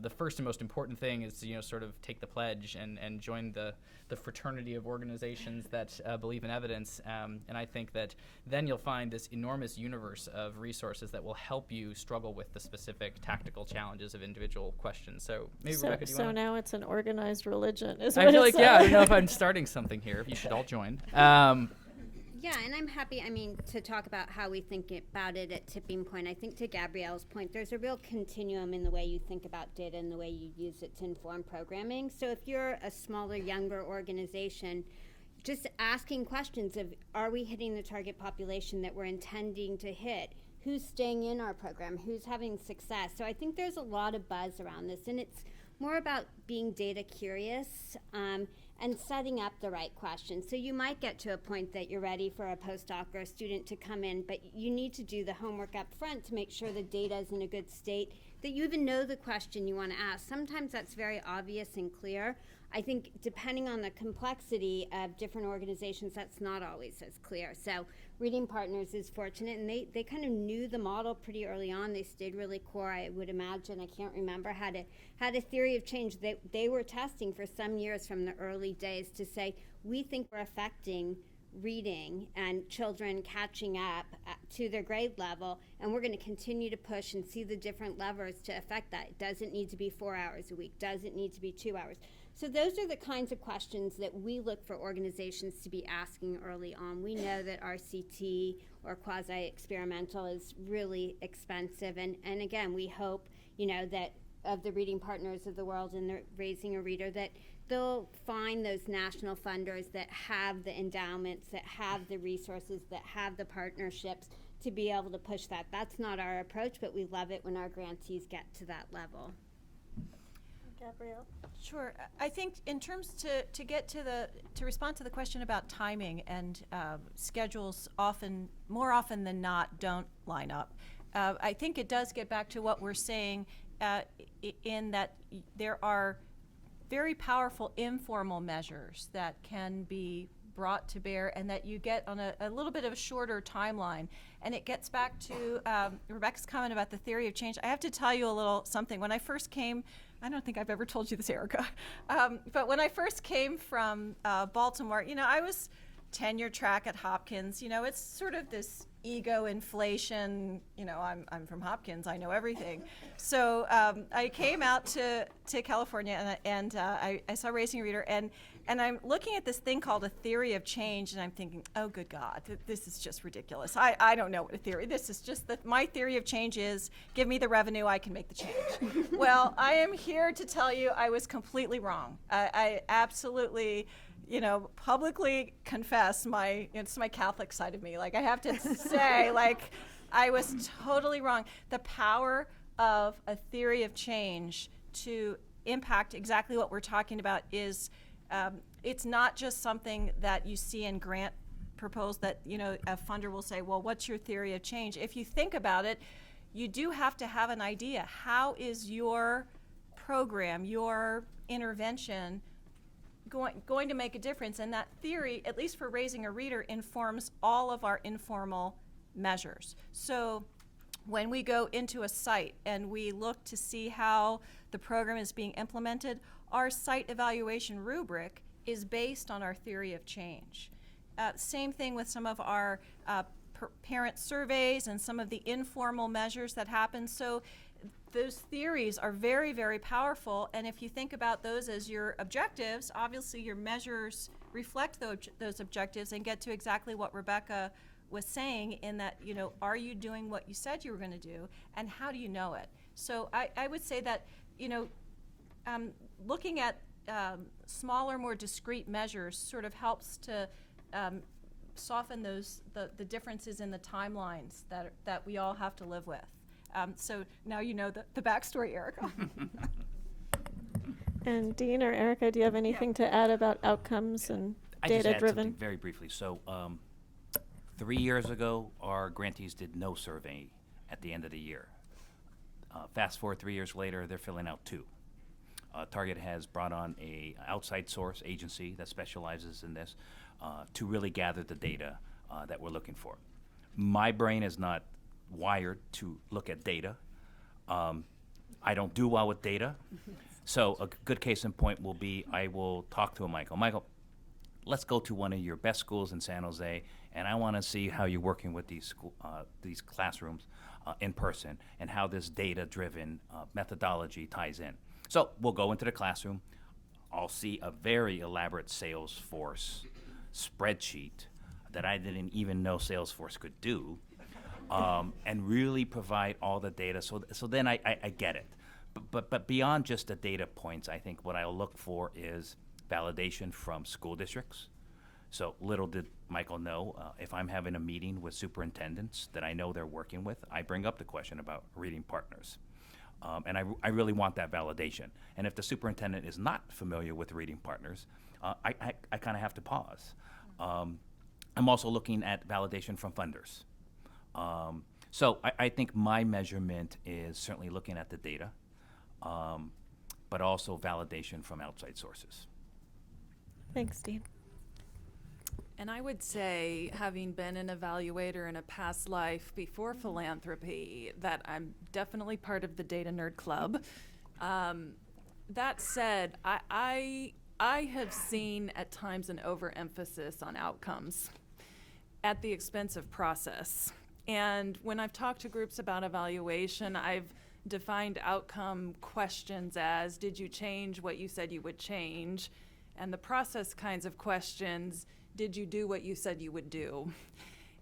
the first and most important thing is to, sort of take the pledge and join the fraternity of organizations that believe in evidence. And I think that then you'll find this enormous universe of resources that will help you struggle with the specific tactical challenges of individual questions. So maybe Rebecca, do you want to? So now it's an organized religion, is I what feel it like, I don't says. know if I'm starting something here. You should all join. Yeah, and I'm happy, to talk about how we think about it at Tipping Point. I think to Gabrielle's point, there's a real continuum in the way you think about data and the way you use it to inform programming. So if you're a smaller, younger organization, just asking questions of, are we hitting the target population that we're intending to hit? Who's staying in our program? Who's having success? So I think there's a lot of buzz around this, and it's more about being data curious, and setting up the right questions. So you might get to a point that you're ready for a postdoc or a student to come in, but you need to do the homework up front to make sure the data is in a good state, that you even know the question you want to ask. Sometimes that's very obvious and clear. I think depending on the complexity of different organizations, that's not always as clear. So Reading Partners is fortunate, and they kind of knew the model pretty early on. They stayed really core, I would imagine. I can't remember, had a theory of change that they were testing for some years from the early days to say, we think we're affecting reading and children catching up to their grade level, and we're going to continue to push and see the different levers to affect that. It doesn't need to be 4 hours a week, doesn't need to be 2 hours. So those are the kinds of questions that we look for organizations to be asking early on. We know that RCT or quasi-experimental is really expensive, and again, we hope, that of the Reading Partners of the world and the Raising a Reader, that they'll find those national funders that have the endowments, that have the resources, that have the partnerships to be able to push that. That's not our approach, but we love it when our grantees get to that level. Gabrielle? Sure. I think in terms to respond to the question about timing and schedules more often than not don't line up. I think it does get back to what we're saying in that there are very powerful informal measures that can be brought to bear and that you get on a little bit of a shorter timeline. And it gets back to Rebecca's comment about the theory of change. I have to tell you a little something. When I first came, I don't think I've ever told you this, Erica, but when I first came from Baltimore, I was tenure track at Hopkins. It's sort of this ego inflation, I'm from Hopkins, I know everything. So I came out to California and I saw Raising a Reader, and I'm looking at this thing called a theory of change, and I'm thinking, oh good God, this is just ridiculous. I don't know what a theory, this is just my theory of change is, give me the revenue, I can make the change. Well, I am here to tell you I was completely wrong. I absolutely, publicly confess it's my Catholic side of me. I have to say, I was totally wrong. The power of a theory of change to impact exactly what we're talking about is, it's not just something that you see in grant proposed that, a funder will say, well, what's your theory of change? If you think about it, you do have to have an idea. How is your program, your intervention going to make a difference? And that theory, at least for Raising a Reader, informs all of our informal measures. So when we go into a site and we look to see how the program is being implemented, our site evaluation rubric is based on our theory of change. Same thing with some of our parent surveys and some of the informal measures that happen. So those theories are very, very powerful, and if you think about those as your objectives, obviously your measures reflect those objectives and get to exactly what Rebecca was saying in that, are you doing what you said you were going to do, and how do you know it? So I would say that, looking at smaller, more discrete measures sort of helps to soften the differences in the timelines that we all have to live with. So now you know the backstory, Erica. And Dean or Erica, do you have anything to add about outcomes and I just add data-driven? something very briefly. So 3 years ago, our grantees did no survey at the end of the year. Fast forward 3 years later, they're filling out 2. Target has brought on a outside source agency that specializes in this to really gather the data that we're looking for. My brain is not wired to look at data. I don't do well with data. So a good case in point will be I will talk to Michael. Michael, let's go to one of your best schools in San Jose, and I want to see how you're working with these classrooms in person and how this data-driven methodology ties in. So we'll go into the classroom. I'll see a very elaborate Salesforce spreadsheet that I didn't even know Salesforce could do, and really provide all the data. So then I get it. But beyond just the data points, I think what I'll look for is validation from school districts. So little did Michael know, if I'm having a meeting with superintendents that I know they're working with, I bring up the question about reading partners. And I really want that validation. And if the superintendent is not familiar with reading partners, I kind of have to pause. I'm also looking at validation from funders. So I think my measurement is certainly looking at the data, but also validation from outside sources. Thanks, Dean. And I would say, having been an evaluator in a past life before philanthropy, that I'm definitely part of the Data Nerd Club. That said, I have seen at times an overemphasis on outcomes at the expense of process. And when I've talked to groups about evaluation, I've defined outcome questions as, did you change what you said you would change? And the process kinds of questions, did you do what you said you would do?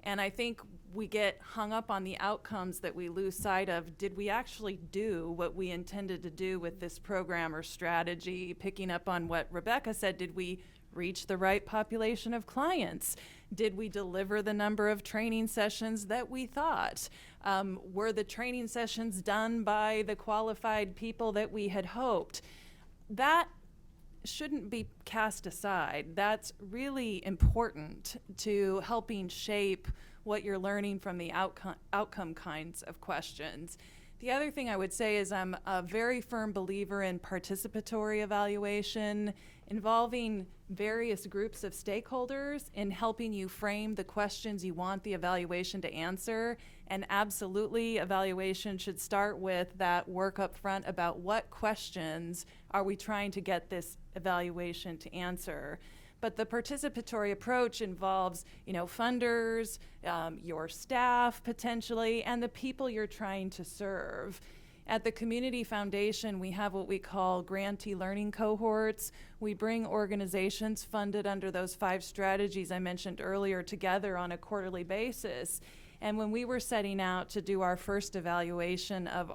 And I think we get hung up on the outcomes that we lose sight of. Did we actually do what we intended to do with this program or strategy? Picking up on what Rebecca said, did we reach the right population of clients? Did we deliver the number of training sessions that we thought? Were the training sessions done by the qualified people that we had hoped? That shouldn't be cast aside. That's really important to helping shape what you're learning from the outcome kinds of questions. The other thing I would say is I'm a very firm believer in participatory evaluation, involving various groups of stakeholders in helping you frame the questions you want the evaluation to answer. And absolutely, evaluation should start with that work up front about what questions are we trying to get this evaluation to answer. But the participatory approach involves, funders, your staff potentially, and the people you're trying to serve. At the Community Foundation, we have what we call grantee learning cohorts. We bring organizations funded under those 5 strategies I mentioned earlier together on a quarterly basis. And when we were setting out to do our first evaluation of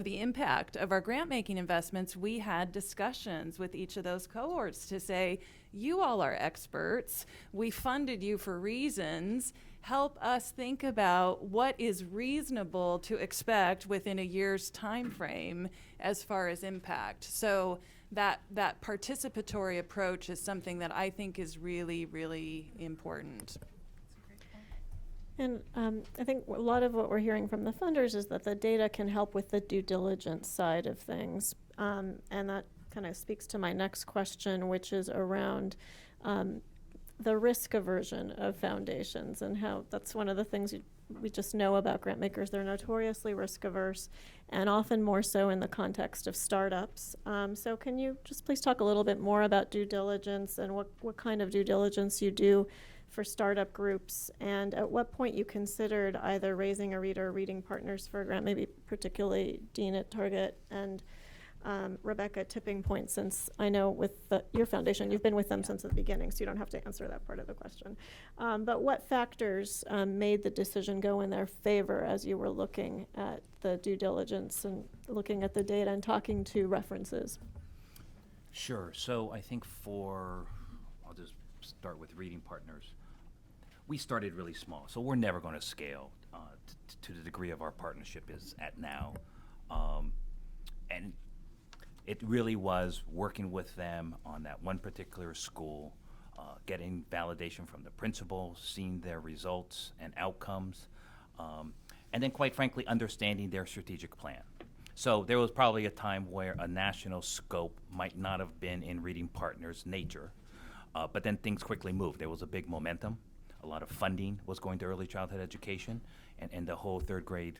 the impact of our grant-making investments, we had discussions with each of those cohorts to say, you all are experts. We funded you for reasons. Help us think about what is reasonable to expect within a year's time frame as far as impact. So that participatory approach is something that I think is really, really important. And I think a lot of what we're hearing from the funders is that the data can help with the due diligence side of things. And that kind of speaks to my next question, which is around the risk aversion of foundations and how that's one of the things we just know about Grantmakers. They're notoriously risk averse and often more so in the context of startups. So can you just please talk a little bit more about due diligence and what kind of due diligence you do for startup groups, and at what point you considered either raising a reader or reading partners for a grant, maybe particularly Dean at Target and Rebecca at Tipping Point, since I know with your foundation, you've been with them since the beginning, so you don't have to answer that part of the question. But what factors made the decision go in their favor as you were looking at the due diligence and looking at the data and talking to references? Sure. So I think I'll just start with reading partners. we started really small, so we're never going to scale to the degree of our partnership is at now. And it really was working with them on that one particular school, getting validation from the principals, seeing their results and outcomes, and then quite frankly, understanding their strategic plan. So there was probably a time where a national scope might not have been in Reading Partners' nature, but then things quickly moved. There was a big momentum. A lot of funding was going to early childhood education, and the whole third grade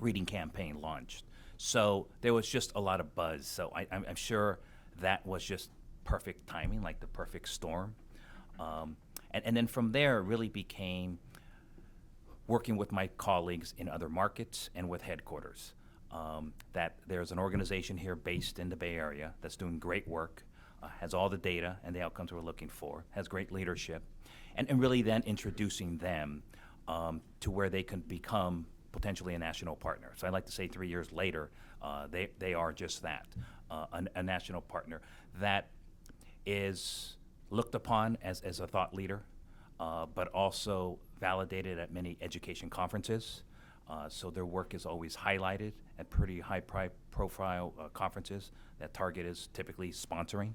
reading campaign launched. So there was just a lot of buzz. So I'm sure that was just perfect timing, like the perfect storm. And then from there, it really became working with my colleagues in other markets and with headquarters. That there's an organization here based in the Bay Area that's doing great work, has all the data and the outcomes we're looking for, has great leadership, and really then introducing them to where they can become potentially a national partner. So I like to say 3 years later, they are just that, a national partner that is looked upon as a thought leader, but also validated at many education conferences. So their work is always highlighted at pretty high-profile conferences that Target is typically sponsoring.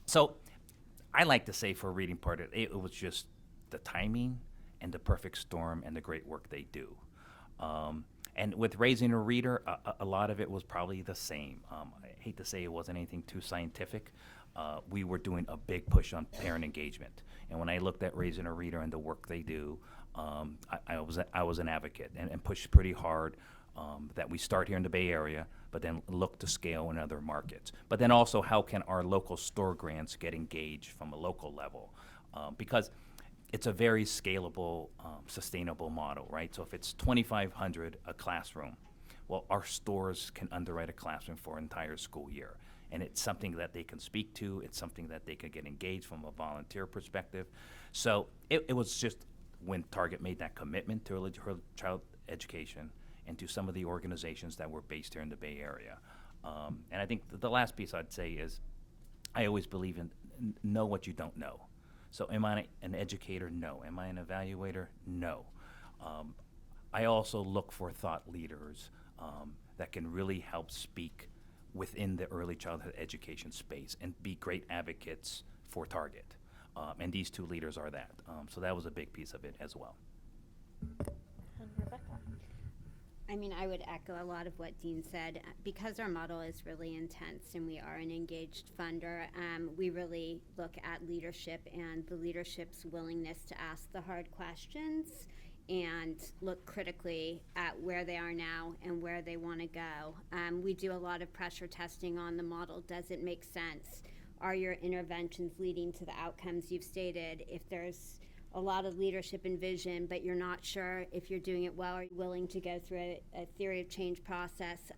So I like to say for Reading Partner, it was just the timing and the perfect storm and the great work they do. And with Raising a Reader, a lot of it was probably the same. I hate to say it wasn't anything too scientific. We were doing a big push on parent engagement. And when I looked at Raising a Reader and the work they do, I was an advocate and pushed pretty hard that we start here in the Bay Area, but then look to scale in other markets. But then also, how can our local store grants get engaged from a local level? Because it's a very scalable, sustainable model, right? So if it's $2,500 a classroom, well, our stores can underwrite a classroom for an entire school year. And it's something that they can speak to. It's something that they can get engaged from a volunteer perspective. So it was just when Target made that commitment to early child education and to some of the organizations that were based here in the Bay Area. And I think the last piece I'd say is I always believe in know what you don't know. So am I an educator? No. Am I an evaluator? No. I also look for thought leaders that can really help speak within the early childhood education space and be great advocates for Target. And these two leaders are that. So that was a big piece of it as well. And Rebecca? I mean, I would echo a lot of what Dean said. Because our model is really intense and we are an engaged funder, we really look at leadership and the leadership's willingness to ask the hard questions and look critically at where they are now and where they want to go. We do a lot of pressure testing on the model. Does it make sense? Are your interventions leading to the outcomes you've stated? If there's a lot of leadership and vision, but you're not sure if you're doing it well, are you willing to go through a theory of change process,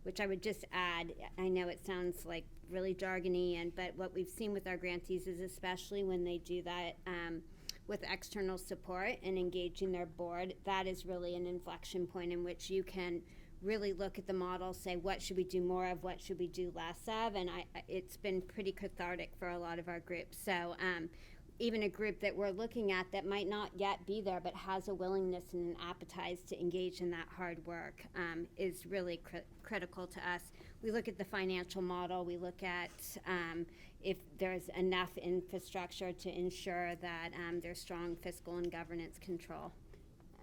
which I would just add, I know it sounds like really jargony, but what we've seen with our grantees is especially when they do that with external support and engaging their board, that is really an inflection point in which you can really look at the model, say what should we do more of, what should we do less of, and it's been pretty cathartic for a lot of our groups. So even a group that we're looking at that might not yet be there but has a willingness and an appetite to engage in that hard work is really critical to us. We look at the financial model, we look at if there's enough infrastructure to ensure that there's strong fiscal and governance control,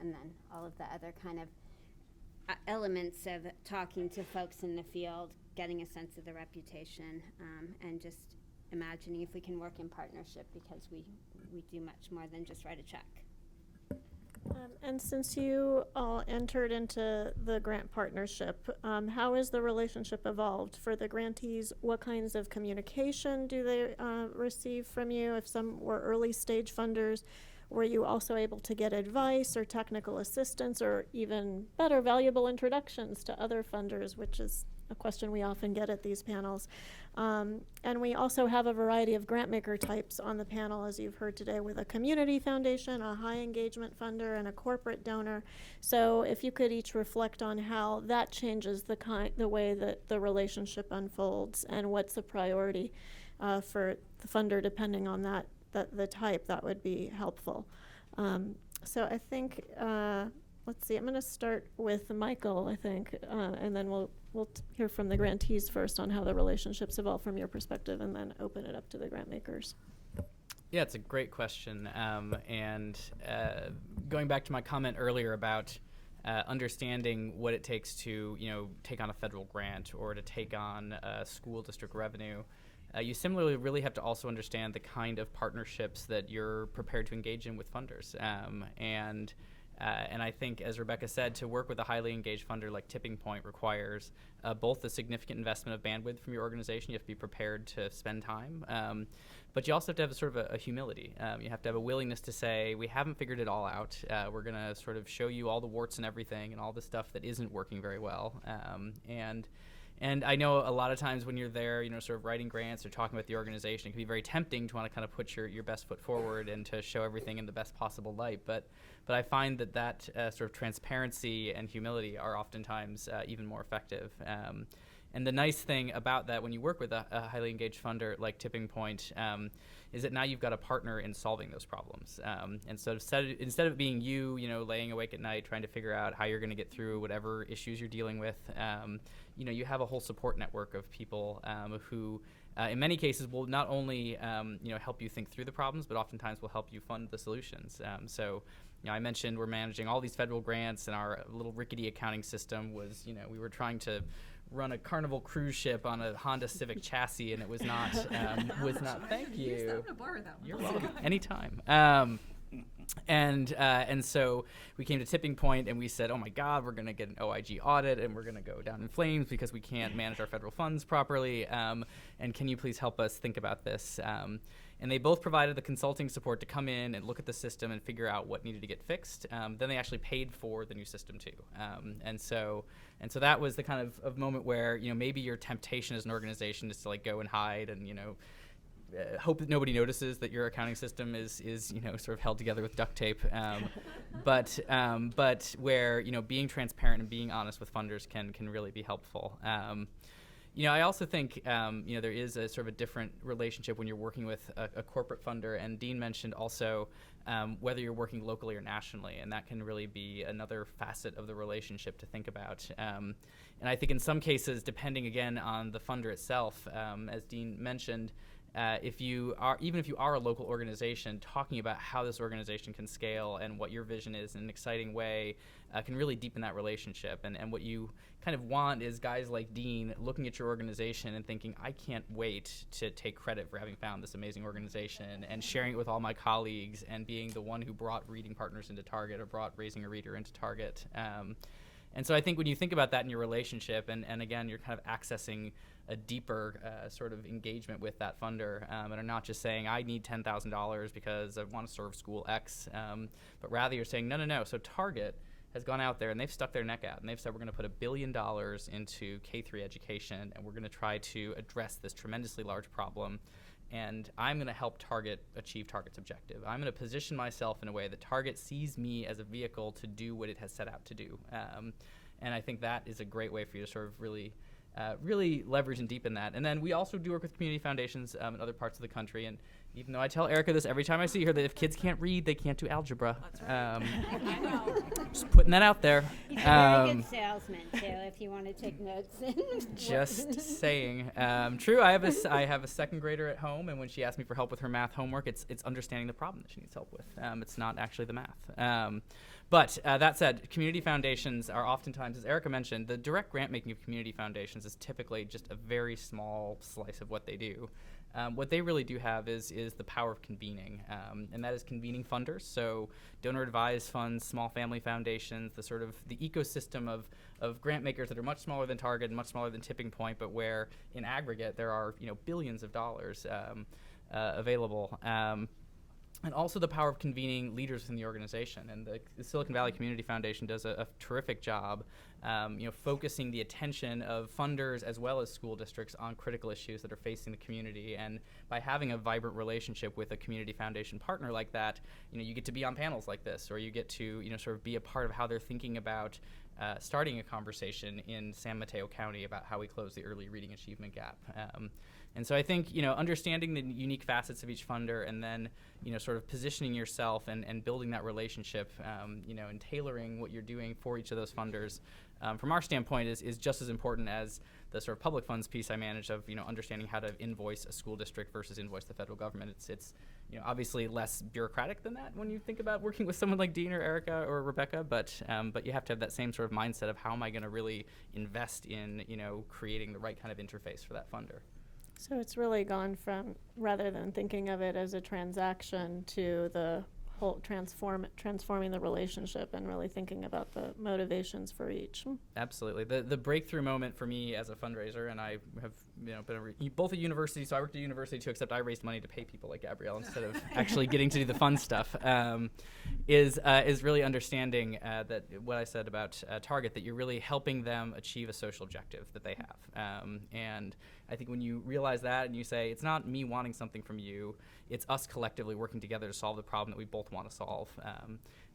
and then all of the other kind of elements of talking to folks in the field, getting a sense of the reputation, and just imagining if we can work in partnership, because we do much more than just write a check. And since you all entered into the grant partnership, how has the relationship evolved for the grantees? What kinds of communication do they receive from you? If some were early stage funders, were you also able to get advice or technical assistance or even better, valuable introductions to other funders, which is a question we often get at these panels. And we also have a variety of grantmaker types on the panel, as you've heard today, with a community foundation, a high engagement funder, and a corporate donor. So if you could each reflect on how that changes the way that the relationship unfolds and what's the priority for the funder depending on that the type, that would be helpful. So I think, let's see, I'm going to start with Michael, I think, and then we'll hear from the grantees first on how the relationships evolve from your perspective, and then open it up to the grant makers. Yeah, it's a great question. And going back to my comment earlier about understanding what it takes to, take on a federal grant or to take on school district revenue, you similarly really have to also understand the kind of partnerships that you're prepared to engage in with funders. And I think, as Rebecca said, to work with a highly engaged funder like Tipping Point requires both a significant investment of bandwidth from your organization. You have to be prepared to spend time. But you also have to have a sort of a humility. You have to have a willingness to say, we haven't figured it all out. We're going to sort of show you all the warts and everything and all the stuff that isn't working very well. And I know a lot of times when you're there, sort of writing grants or talking about the organization, it can be very tempting to want to kind of put your best foot forward and to show everything in the best possible light. But I find that sort of transparency and humility are oftentimes even more effective. And the nice thing about that when you work with a highly engaged funder like Tipping Point is that now you've got a partner in solving those problems. And so instead of being you, laying awake at night trying to figure out how you're going to get through whatever issues you're dealing with, you have a whole support network of people who in many cases will not only help you think through the problems, but oftentimes will help you fund the solutions. So I mentioned we're managing all these federal grants, and our little rickety accounting system was, we were trying to run a Carnival cruise ship on a Honda Civic chassis, and it was not. Thank you. I'm gonna borrow that one. You're welcome. Anytime. And so we came to Tipping Point, and we said, oh my God, we're going to get an OIG audit, and we're going to go down in flames because we can't manage our federal funds properly. And can you please help us think about this? And they both provided the consulting support to come in and look at the system and figure out what needed to get fixed. Then they actually paid for the new system too. And so that was the kind of moment where, maybe your temptation as an organization is to go and hide and, hope that nobody notices that your accounting system is sort of held together with duct tape. But where, being transparent and being honest with funders can really be helpful. I also think, there is a sort of a different relationship when you're working with a corporate funder. And Dean mentioned also whether you're working locally or nationally, and that can really be another facet of the relationship to think about. And I think in some cases, depending again on the funder itself, as Dean mentioned, if you are a local organization, talking about how this organization can scale and what your vision is in an exciting way can really deepen that relationship. And what you kind of want is guys like Dean looking at your organization and thinking, I can't wait to take credit for having found this amazing organization and sharing it with all my colleagues and being the one who brought Reading Partners into Target or brought Raising a Reader into Target. And so I think when you think about that in your relationship, and again, you're kind of accessing a deeper sort of engagement with that funder, and are not just saying, I need $10,000 because I want to serve school X, but rather you're saying, no. So Target has gone out there and they've stuck their neck out and they've said, we're going to put $1 billion into K-3 education, and we're going to try to address this tremendously large problem. And I'm going to help Target achieve Target's objective. I'm going to position myself in a way that Target sees me as a vehicle to do what it has set out to do. And I think that is a great way for you to sort of really leverage and deepen that. And then we also do work with community foundations in other parts of the country. And even though I tell Erica this every time I see her, that if kids can't read, they can't do algebra. That's right. Just putting that out there. He's a very good salesman, too, if you want to take notes. Just saying. True, I have a second grader at home, and when she asks me for help with her math homework, it's understanding the problem that she needs help with. It's not actually the math. But that said, community foundations are oftentimes, as Erica mentioned, the direct grant making of community foundations is typically just a very small slice of what they do. What they really do have is the power of convening, and that is convening funders. So donor-advised funds, small family foundations, the sort of the ecosystem of grant makers that are much smaller than Target and much smaller than Tipping Point, but where in aggregate there are billions of dollars available. And also the power of convening leaders within the organization. And the Silicon Valley Community Foundation does a terrific job, focusing the attention of funders as well as school districts on critical issues that are facing the community. And by having a vibrant relationship with a community foundation partner like that, you get to be on panels like this, or you get to, sort of be a part of how they're thinking about starting a conversation in San Mateo County about how we close the early reading achievement gap. And so I think, understanding the unique facets of each funder and then, sort of positioning yourself and building that relationship, and tailoring what you're doing for each of those funders, from our standpoint is just as important as the sort of public funds piece I manage of, understanding how to invoice a school district versus invoice the federal government. It's obviously less bureaucratic than that when you think about working with someone like Dean or Erica or Rebecca, but you have to have that same sort of mindset of how am I going to really invest in, creating the right kind of interface for that funder. So it's really gone from, rather than thinking of it as a transaction, to the whole transforming the relationship and really thinking about the motivations for each. Absolutely. The breakthrough moment for me as a fundraiser, and I have been both at university, so I worked at university too, except I raised money to pay people like Gabrielle instead of actually getting to do the fun stuff, is really understanding that what I said about Target, that you're really helping them achieve a social objective that they have. And I think when you realize that and you say, it's not me wanting something from you, it's us collectively working together to solve the problem that we both want to solve.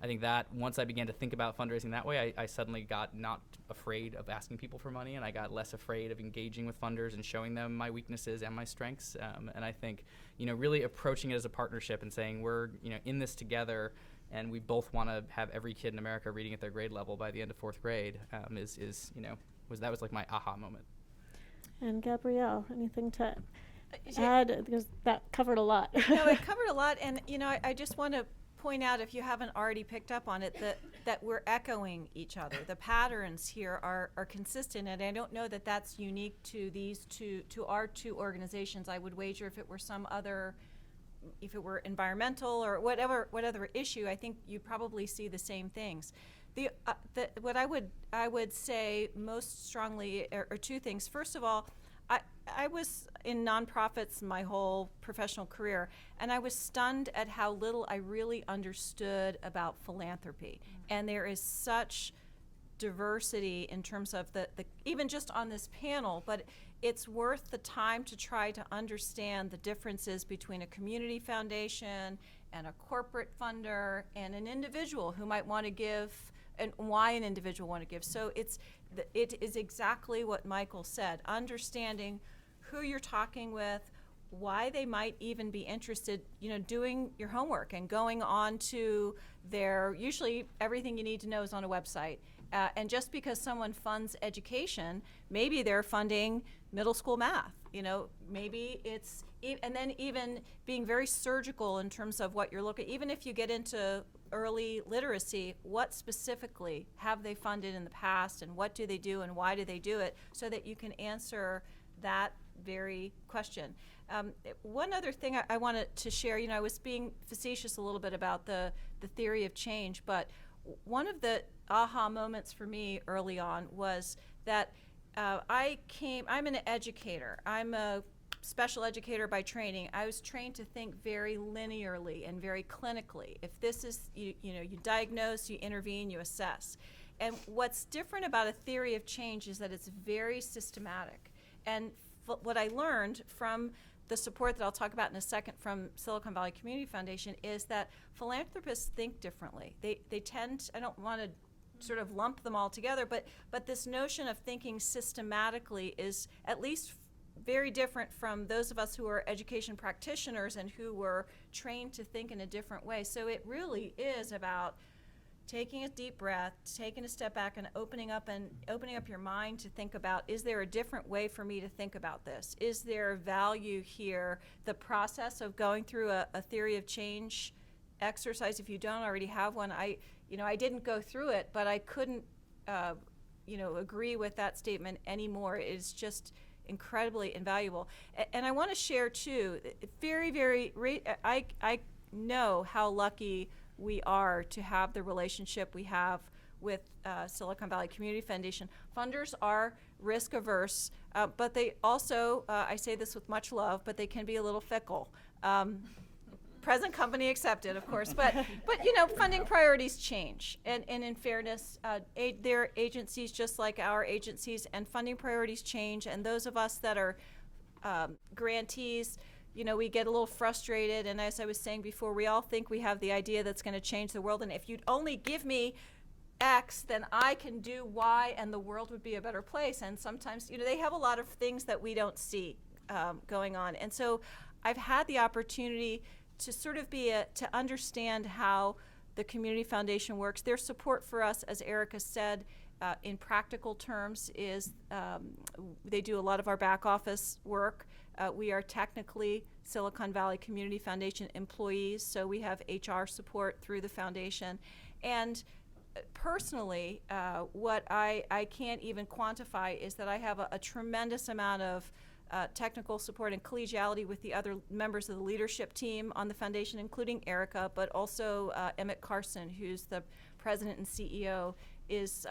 I think that once I began to think about fundraising that way, I suddenly got not afraid of asking people for money, and I got less afraid of engaging with funders and showing them my weaknesses and my strengths. And I think, really approaching it as a partnership and saying we're, in this together, and we both want to have every kid in America reading at their grade level by the end of fourth grade, was like my aha moment. And Gabrielle, anything to add? Because that covered a lot. No, it covered a lot, and I just want to point out, if you haven't already picked up on it, that we're echoing each other. The patterns here are consistent, and I don't know that that's unique to to our two organizations. I would wager if it were some other, if it were environmental or whatever issue, I think you probably see the same things. What I would say most strongly are two things. First of all, I was in nonprofits my whole professional career, and I was stunned at how little I really understood about philanthropy. And there is such diversity in terms of the even just on this panel, but it's worth the time to try to understand the differences between a community foundation and a corporate funder and an individual who might want to give, and why an individual want to give. So it is exactly what Michael said, understanding who you're talking with, why they might even be interested, doing your homework and going on to usually everything you need to know is on a website. And just because someone funds education, maybe they're funding middle school math, maybe it's, and then even being very surgical in terms of what you're looking, even if you get into early literacy, what specifically have they funded in the past, and what do they do, and why do they do it, so that you can answer that very question. One other thing I wanted to share, I was being facetious a little bit about the theory of change, but one of the aha moments for me early on was that I'm an educator. I'm a special educator by training. I was trained to think very linearly and very clinically. If this is, you diagnose, you intervene, you assess. And what's different about a theory of change is that it's very systematic. And what I learned from the support that I'll talk about in a second from Silicon Valley Community Foundation is that philanthropists think differently. They tend, I don't want to sort of lump them all together, but this notion of thinking systematically is at least very different from those of us who are education practitioners and who were trained to think in a different way. So it really is about taking a deep breath, taking a step back, and opening up your mind to think about, is there a different way for me to think about this? Is there value here? The process of going through a theory of change exercise, if you don't already have one, I didn't go through it, but I couldn't agree with that statement anymore. It's just incredibly invaluable. And I want to share too, I know how lucky we are to have the relationship we have with Silicon Valley Community Foundation. Funders are risk averse, but they also, I say this with much love, but they can be a little fickle. Present company accepted, of course, but funding priorities change, and in fairness, their agencies just like our agencies, and funding priorities change, and those of us that are grantees, we get a little frustrated, and as I was saying before, we all think we have the idea that's going to change the world, and if you'd only give me X, then I can do Y, and the world would be a better place. And sometimes, you know, they have a lot of things that we don't see going on. And so I've had the opportunity to sort of to understand how the Community Foundation works. Their support for us, as Erica said, in practical terms is they do a lot of our back office work. We are technically Silicon Valley Community Foundation employees, so we have HR support through the foundation. And personally, what I can't even quantify is that I have a tremendous amount of technical support and collegiality with the other members of the leadership team on the foundation, including Erica, but also Emmett Carson, who's the president and CEO. He's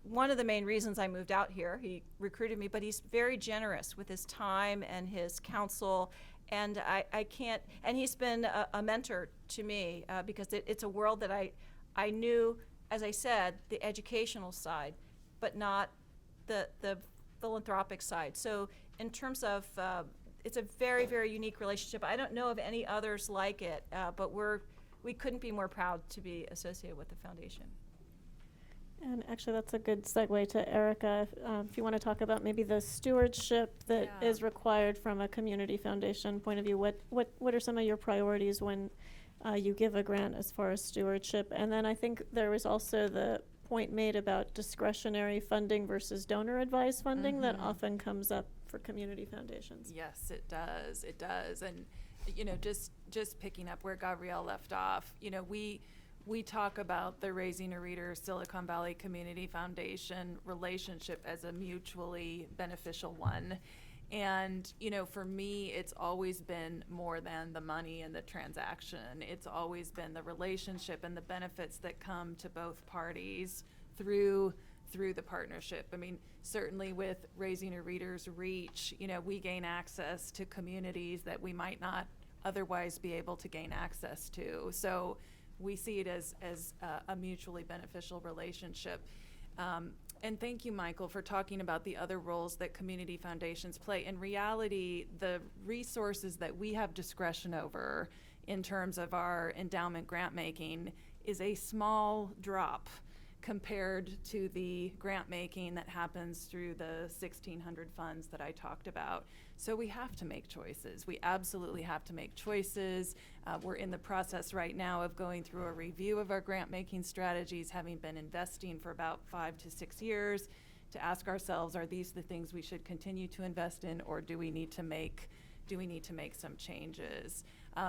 one of the main reasons I moved out here. He recruited me, but he's very generous with his time and his counsel, and I can't, and he's been a mentor to me because it's a world that I knew, as I said, the educational side, but not the philanthropic side. So in terms of, it's a very, very unique relationship. I don't know of any others like it, but we couldn't be more proud to be associated with the foundation. And actually, that's a good segue to Erica. If you want to talk about maybe the stewardship that is required from a community foundation point of view, what are some of your priorities when you give a grant as far as stewardship? And then I think there was also the point made about discretionary funding versus donor advised funding that often comes up for community foundations. Yes, it does. It does. And, you know, just picking up where Gabrielle left off, you know, we talk about the Raising a Reader Silicon Valley Community Foundation relationship as a mutually beneficial one. And, you know, for me, it's always been more than the money and the transaction. It's always been the relationship and the benefits that come to both parties through the partnership. I mean, certainly with Raising a Reader's reach, you know, we gain access to communities that we might not otherwise be able to gain access to. So we see it as a mutually beneficial relationship. And thank you, Michael, for talking about the other roles that community foundations play. In reality, the resources that we have discretion over in terms of our endowment grant making is a small drop compared to the grant making that happens through the 1,600 funds that I talked about. So we have to make choices. We absolutely have to make choices. We're in the process right now of going through a review of our grant making strategies, having been investing for about 5 to 6 years, to ask ourselves, are these the things we should continue to invest in, or do we need to make some changes?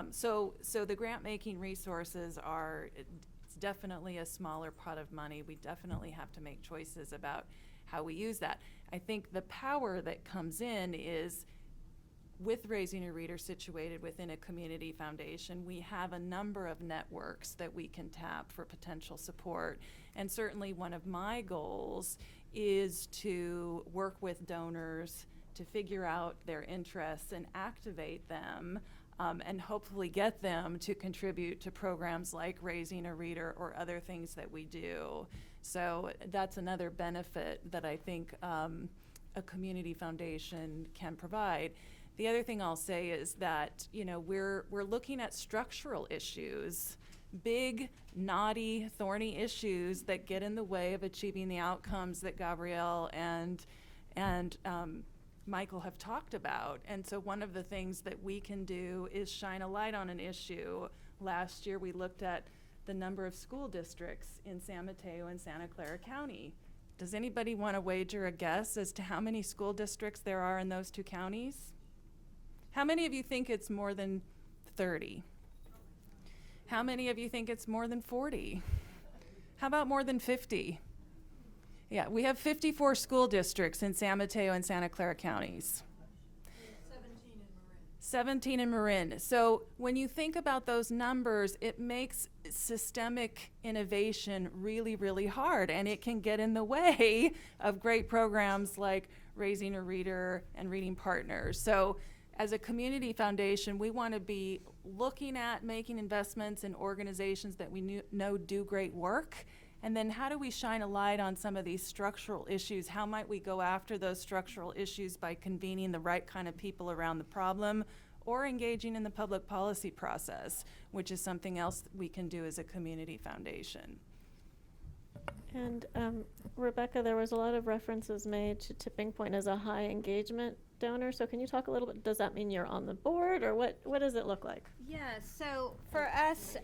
So the grant making resources are, it's definitely a smaller pot of money. We definitely have to make choices about how we use that. I think the power that comes in is with Raising a Reader situated within a community foundation, we have a number of networks that we can tap for potential support. And certainly one of my goals is to work with donors to figure out their interests and activate them, and hopefully get them to contribute to programs like Raising a Reader or other things that we do. So that's another benefit that I think a community foundation can provide. The other thing I'll say is that, you know, we're looking at structural issues, big, knotty, thorny issues that get in the way of achieving the outcomes that Gabrielle and Michael have talked about. And so one of the things that we can do is shine a light on an issue. Last year we looked at the number of school districts in San Mateo and Santa Clara County. Does anybody want to wager a guess as to how many school districts there are in those two counties? How many of you think it's more than 30? How many of you think it's more than 40? How about more than 50? Yeah, we have 54 school districts in San Mateo and Santa Clara counties. 17 in Marin. So when you think about those numbers, it makes systemic innovation really, really hard, and it can get in the way of great programs like Raising a Reader and Reading Partners. So as a community foundation, we want to be looking at making investments in organizations that we know do great work. And then how do we shine a light on some of these structural issues? How might we go after those structural issues by convening the right kind of people around the problem, or engaging in the public policy process, which is something else we can do as a community foundation. And Rebecca, there was a lot of references made to Tipping Point as a high engagement donor. So can you talk a little bit? Does that mean you're on the board, or what does it look like? Yeah, so for us,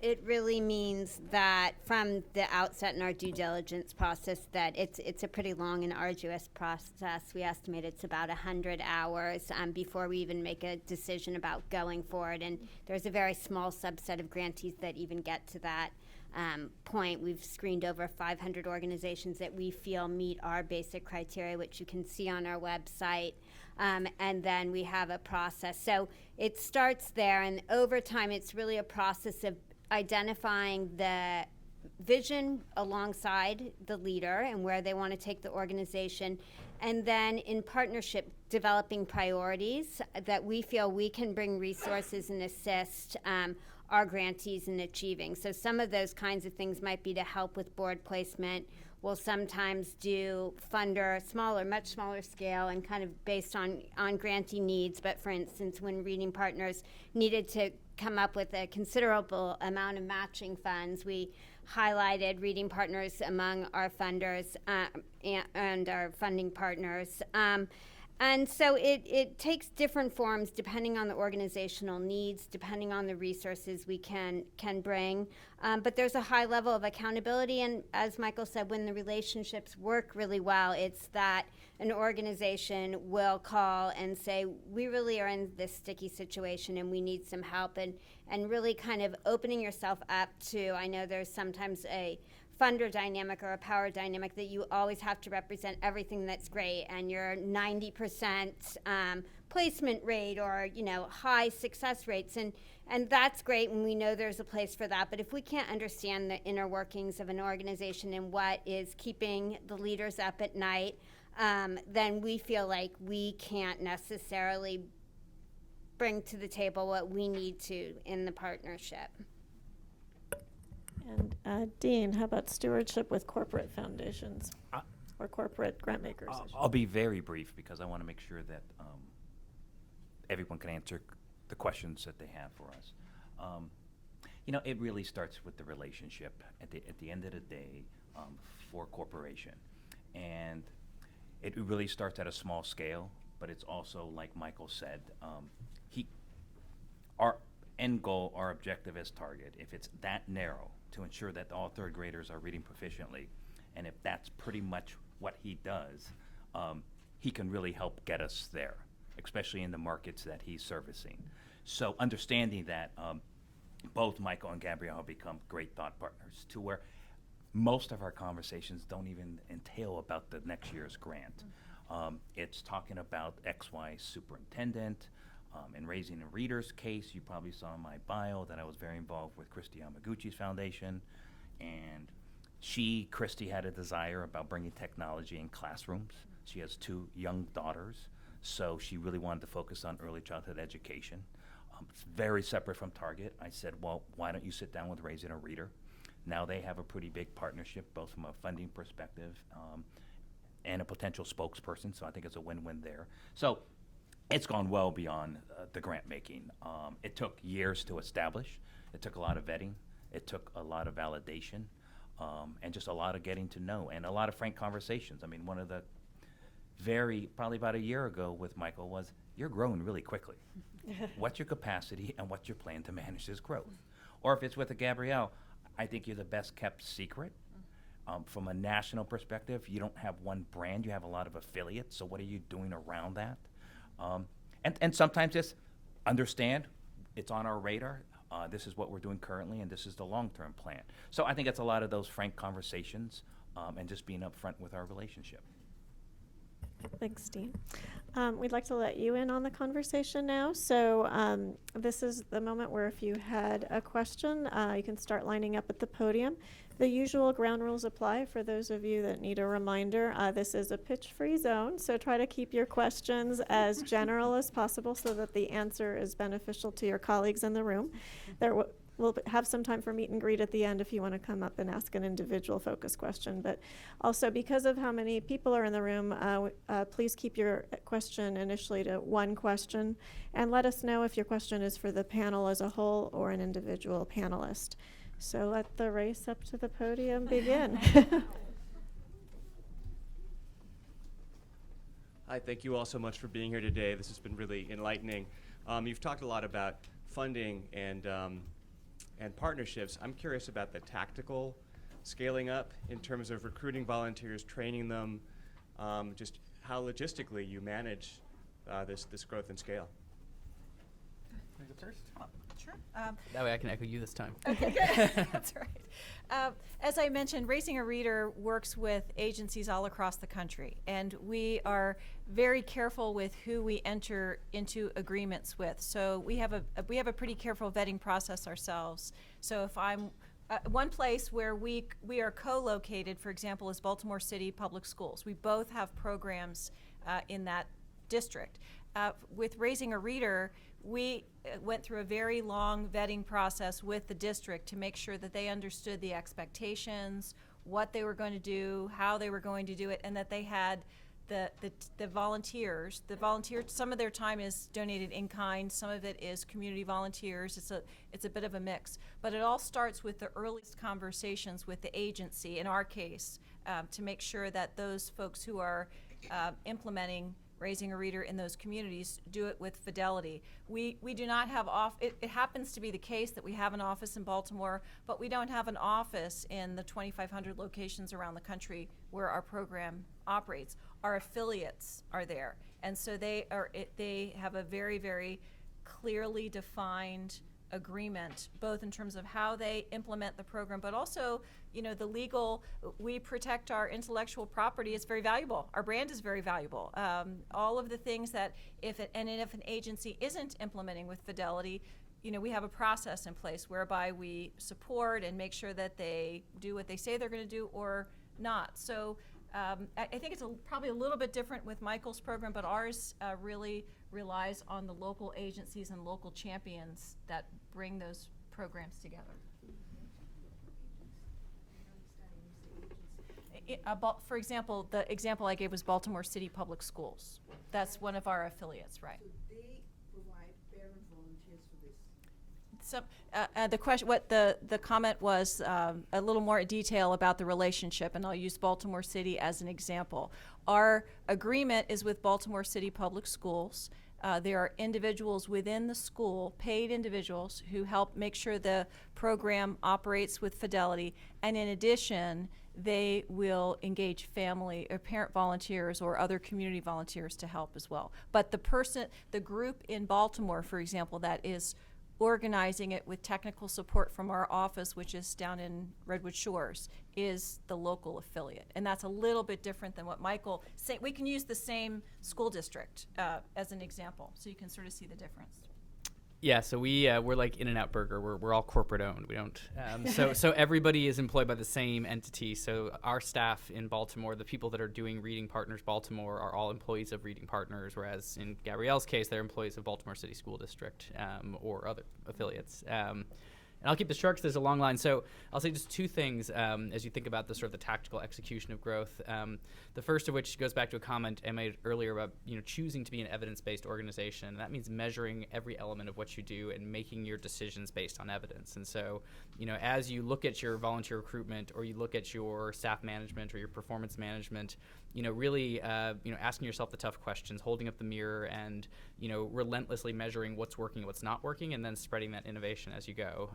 it really means that from the outset in our due diligence process that it's a pretty long and arduous process. We estimate it's about 100 hours before we even make a decision about going forward. And there's a very small subset of grantees that even get to that point. We've screened over 500 organizations that we feel meet our basic criteria, which you can see on our website. And then we have a process. So it starts there, and over time it's really a process of identifying the vision alongside the leader and where they want to take the organization, and then in partnership developing priorities that we feel we can bring resources and assist our grantees in achieving. So some of those kinds of things might be to help with board placement. We'll sometimes do funder, much smaller scale and kind of based on grantee needs. But for instance, when Reading Partners needed to come up with a considerable amount of matching funds, we highlighted Reading Partners among our funders and our funding partners. And so it takes different forms depending on the organizational needs, depending on the resources we can bring. But there's a high level of accountability, and as Michael said, when the relationships work really well, it's that an organization will call and say, we really are in this sticky situation and we need some help, and really kind of opening yourself up to, I know there's sometimes a funder dynamic or a power dynamic that you always have to represent everything that's great and your 90% placement rate or high success rates, and that's great, and we know there's a place for that. But if we can't understand the inner workings of an organization and what is keeping the leaders up at night, then we feel like we can't necessarily bring to the table what we need to in the partnership. And Dean, how about stewardship with corporate foundations or corporate grant makers? I'll be very brief because I want to make sure that everyone can answer the questions that they have for us. It really starts with the relationship at the end of the day for a corporation. And it really starts at a small scale, but it's also, like Michael said, our end goal, our objective as target, if it's that narrow, to ensure that all third graders are reading proficiently, and if that's pretty much what he does, he can really help get us there, especially in the markets that he's servicing. So understanding that, both Michael and Gabrielle have become great thought partners to where most of our conversations don't even entail about the next year's grant. It's talking about XY superintendent, in Raising a Reader's case. You probably saw in my bio that I was very involved with Christy Yamaguchi's foundation, and Christy had a desire about bringing technology in classrooms. She has 2 young daughters, so she really wanted to focus on early childhood education. It's very separate from Target. I said, well, why don't you sit down with Raising a Reader? Now they have a pretty big partnership, both from a funding perspective and a potential spokesperson, so I think it's a win-win there. So it's gone well beyond the grant making. It took years to establish. It took a lot of vetting. It took a lot of validation, and just a lot of getting to know and a lot of frank conversations. I mean, one of the probably about a year ago with Michael was, you're growing really quickly. What's your capacity and what's your plan to manage this growth? Or if it's with a Gabrielle, I think you're the best kept secret. From a national perspective, you don't have one brand, you have a lot of affiliates, so what are you doing around that? And sometimes just understand it's on our radar. This is what we're doing currently, and this is the long-term plan. So I think it's a lot of those frank conversations and just being upfront with our relationship. Thanks, Dean. We'd like to let you in on the conversation now. So this is the moment where if you had a question, you can start lining up at the podium. The usual ground rules apply for those of you that need a reminder. This is a pitch-free zone, so try to keep your questions as general as possible so that the answer is beneficial to your colleagues in the room. We'll have some time for meet and greet at the end if you want to come up and ask an individual focus question. But also, because of how many people are in the room, please keep your question initially to one question, and let us know if your question is for the panel as a whole or an individual panelist. So let the race up to the podium begin. Hi, thank you all so much for being here today. This has been really enlightening. You've talked a lot about funding and partnerships. I'm curious about the tactical scaling up in terms of recruiting volunteers, training them, just how logistically you manage this growth and scale. Can I go first? Sure. That way I can echo you this time. Okay, good. That's right. As I mentioned, Raising a Reader works with agencies all across the country, and we are very careful with who we enter into agreements with. So we have a pretty careful vetting process ourselves. So if I'm one place where we are co-located, for example, is Baltimore City Public Schools. We both have programs in that district. With Raising a Reader, we went through a very long vetting process with the district to make sure that they understood the expectations, what they were going to do, how they were going to do it, and that they had the volunteers. The volunteers, some of their time is donated in kind, some of it is community volunteers. It's a bit of a mix. But it all starts with the earliest conversations with the agency, in our case, to make sure that those folks who are implementing Raising a Reader in those communities do it with fidelity. We do not have it happens to be the case that we have an office in Baltimore, but we don't have an office in the 2,500 locations around the country where our program operates. Our affiliates are there, and so they have a very, very clearly defined agreement, both in terms of how they implement the program, but also, the legal, we protect our intellectual property. It's very valuable. Our brand is very valuable. All of the things that if an agency isn't implementing with fidelity, we have a process in place whereby we support and make sure that they do what they say they're going to do or not. So I think it's probably a little bit different with Michael's program, but ours really relies on the local agencies and local champions that bring those programs together. For example, the example I gave was Baltimore City Public Schools. That's one of our affiliates, right? So they provide parent volunteers for this? The question, what the comment was, a little more detail about the relationship, and I'll use Baltimore City as an example. Our agreement is with Baltimore City Public Schools. There are individuals within the school, paid individuals, who help make sure the program operates with fidelity, and in addition, they will engage family or parent volunteers or other community volunteers to help as well. But the group in Baltimore, for example, that is organizing it with technical support from our office, which is down in Redwood Shores, is the local affiliate. And that's a little bit different than what Michael said. We can use the same school district as an example, so you can sort of see the difference. Yeah, so we're like In-N-Out Burger. We're all corporate owned. We don't. So everybody is employed by the same entity. So our staff in Baltimore, the people that are doing Reading Partners Baltimore, are all employees of Reading Partners. Whereas in Gabrielle's case, they're employees of Baltimore City School District or other affiliates. And I'll keep this short because there's a long line. So I'll say just two things as you think about the sort of the tactical execution of growth. The first of which goes back to a comment I made earlier about choosing to be an evidence-based organization. That means measuring every element of what you do and making your decisions based on evidence. And so, as you look at your volunteer recruitment or you look at your staff management or your performance management, really asking yourself the tough questions, holding up the mirror, and relentlessly measuring what's working, what's not working, and then spreading that innovation as you go.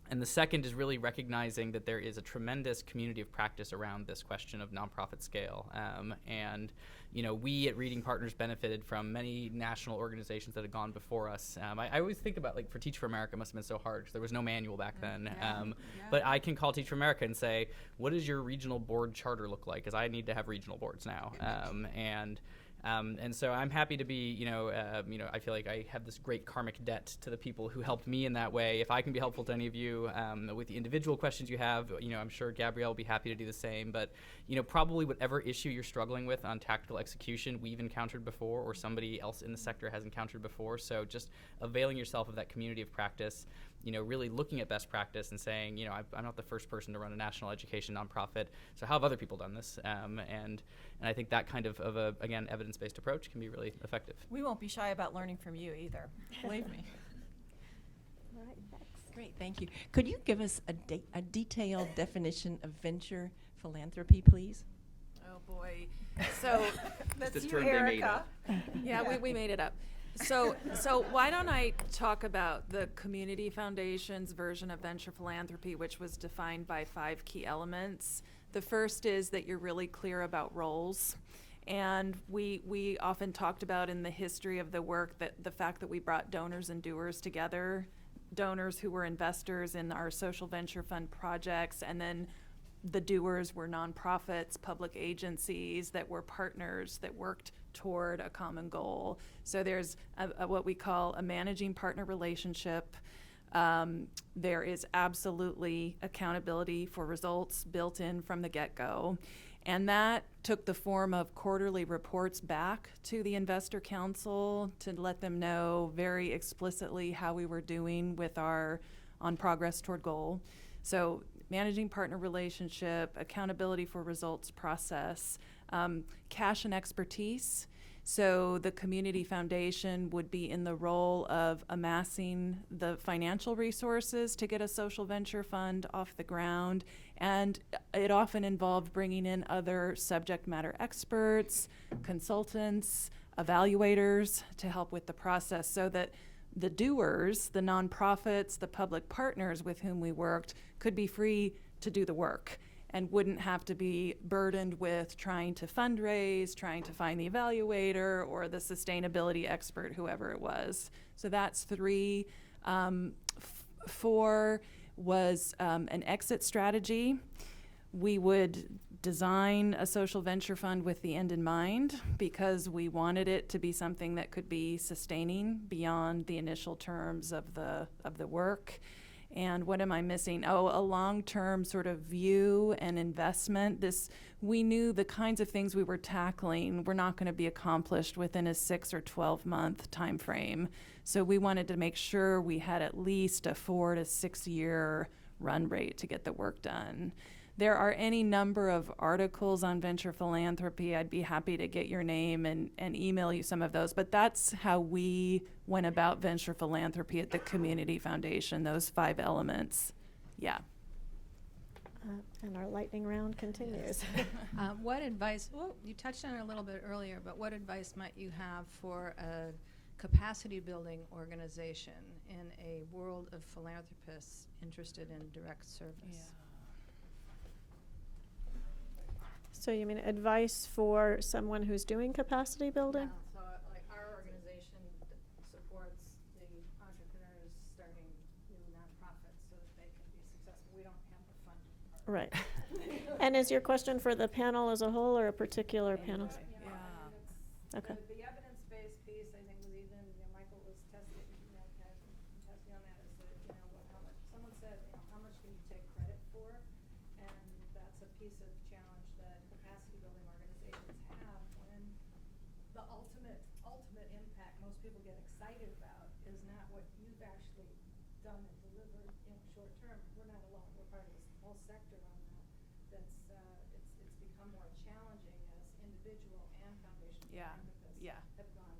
And the second is really recognizing that there is a tremendous community of practice around this question of nonprofit scale. And we at Reading Partners benefited from many national organizations that had gone before us. I always think about, for Teach for America, it must have been so hard because there was no manual back then. But I can call Teach for America and say, what does your regional board charter look like? Because I need to have regional boards now. And so I'm happy to be, I feel like I have this great karmic debt to the people who helped me in that way. If I can be helpful to any of you with the individual questions you have, I'm sure Gabrielle will be happy to do the same. But, probably whatever issue you're struggling with on tactical execution, we've encountered before or somebody else in the sector has encountered before. So just availing yourself of that community of practice, really looking at best practice and saying, I'm not the first person to run a national education nonprofit, so how have other people done this? And I think that kind of again, evidence-based approach can be really effective. We won't be shy about learning from you either, believe me. All right, next. Great, thank you. Could you give us a detailed definition of venture philanthropy, please? Oh, boy. So, That's the term they made up. yeah, we made it up. So why don't I talk about the Community Foundation's version of venture philanthropy, which was defined by 5 key elements. The first is that you're really clear about roles. And we often talked about in the history of the work that the fact that we brought donors and doers together, donors who were investors in our social venture fund projects, and then the doers were nonprofits, public agencies that were partners that worked toward a common goal. So there's what we call a managing partner relationship. There is absolutely accountability for results built in from the get-go. And that took the form of quarterly reports back to the Investor Council to let them know very explicitly how we were doing with our on progress toward goal. So managing partner relationship, accountability for results process, cash and expertise. So the Community Foundation would be in the role of amassing the financial resources to get a social venture fund off the ground. And it often involved bringing in other subject matter experts, consultants, evaluators to help with the process so that the doers, the nonprofits, the public partners with whom we worked could be free to do the work and wouldn't have to be burdened with trying to fundraise, trying to find the evaluator or the sustainability expert, whoever it was. So that's 3. 4 was an exit strategy. We would design a social venture fund with the end in mind because we wanted it to be something that could be sustaining beyond the initial terms of the work. And what am I missing? Oh, a long-term sort of view and investment. We knew the kinds of things we were tackling were not going to be accomplished within a 6 or 12-month time frame. So we wanted to make sure we had at least a 4 to 6 year run rate to get the work done. There are any number of articles on venture philanthropy. I'd be happy to get your name and email you some of those. But that's how we went about venture philanthropy at the Community Foundation, those 5 elements. Yeah. And our lightning round continues. What advice, well, you touched on it a little bit earlier, but what advice might you have for a capacity building organization in a world of philanthropists interested in direct service? Yeah. So you mean advice for someone who's doing capacity building? So like our organization supports the entrepreneurs starting new nonprofits so that they can be successful. We don't have the funding part. Right. And is your question for the panel as a whole or a particular panel? Yeah. Okay. The evidence-based piece, I think, was even, Michael was testing, testing on that is that, how much, someone said, how much can you take credit for? And that's a piece of challenge that capacity building organizations have when the ultimate impact most people get excited about is not what you've actually done and delivered, short term. We're not alone. We're part of this whole sector on that. It's become more challenging as individual and foundation philanthropists have gone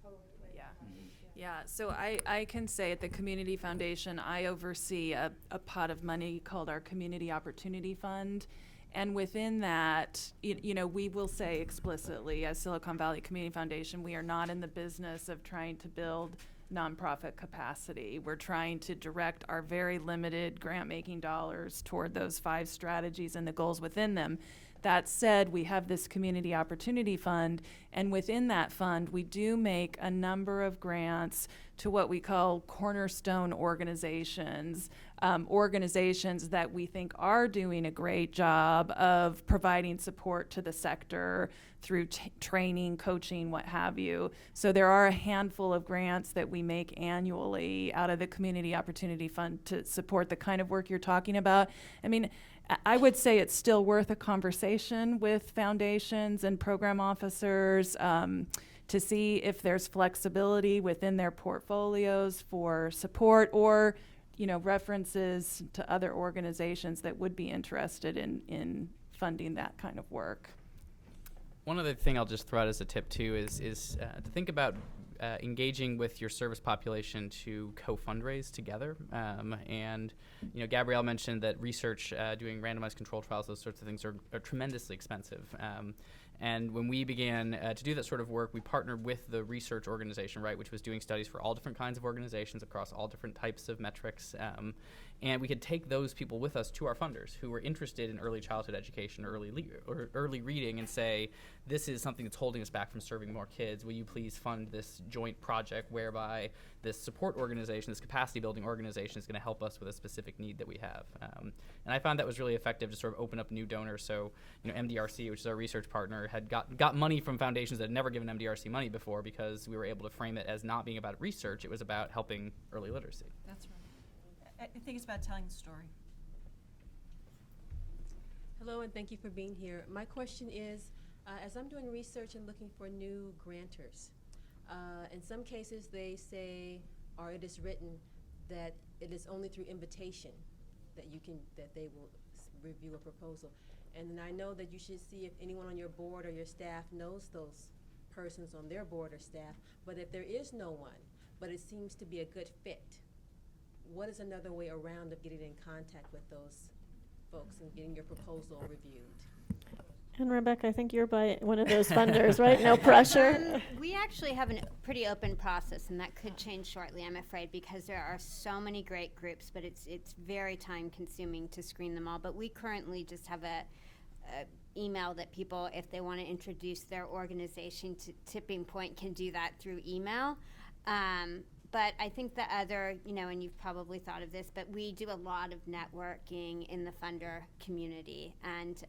totally away from that. Yeah, so I can say at the Community Foundation, I oversee a pot of money called our Community Opportunity Fund. And within that, we will say explicitly, as Silicon Valley Community Foundation, we are not in the business of trying to build nonprofit capacity. We're trying to direct our very limited grant-making dollars toward those 5 strategies and the goals within them. That said, we have this Community Opportunity Fund, and within that fund, we do make a number of grants to what we call cornerstone organizations, organizations that we think are doing a great job of providing support to the sector through training, coaching, what have you. So there are a handful of grants that we make annually out of the Community Opportunity Fund to support the kind of work you're talking about. I mean, I would say it's still worth a conversation with foundations and program officers to see if there's flexibility within their portfolios for support or, references to other organizations that would be interested in funding that kind of work. One other thing I'll just throw out as a tip too is to think about engaging with your service population to co-fundraise together. And Gabrielle mentioned that research, doing randomized control trials, those sorts of things are tremendously expensive. And when we began to do that sort of work, we partnered with the research organization, right, which was doing studies for all different kinds of organizations across all different types of metrics. And we could take those people with us to our funders who were interested in early childhood education, or early reading, and say, this is something that's holding us back from serving more kids. Will you please fund this joint project whereby this support organization, this capacity building organization, is going to help us with a specific need that we have? And I found that was really effective to sort of open up new donors. So, MDRC, which is our research partner, had got money from foundations that had never given MDRC money before, because we were able to frame it as not being about research. It was about helping early literacy. That's right. I think it's about telling the story. Hello, and thank you for being here. My question is, as I'm doing research and looking for new grantors, in some cases they say, or it is written, that it is only through invitation that they will review a proposal. And I know that you should see if anyone on your board or your staff knows those persons on their board or staff, but if there is no one, but it seems to be a good fit, what is another way around of getting in contact with those folks and getting your proposal reviewed? And Rebecca, I think you're by one of those funders, right? No pressure. We actually have a pretty open process, and that could change shortly, I'm afraid, because there are so many great groups, but it's very time-consuming to screen them all. But we currently just have a email that people, if they want to introduce their organization to Tipping Point, can do that through email. But I think the other, and you've probably thought of this, but we do a lot of networking in the funder community, and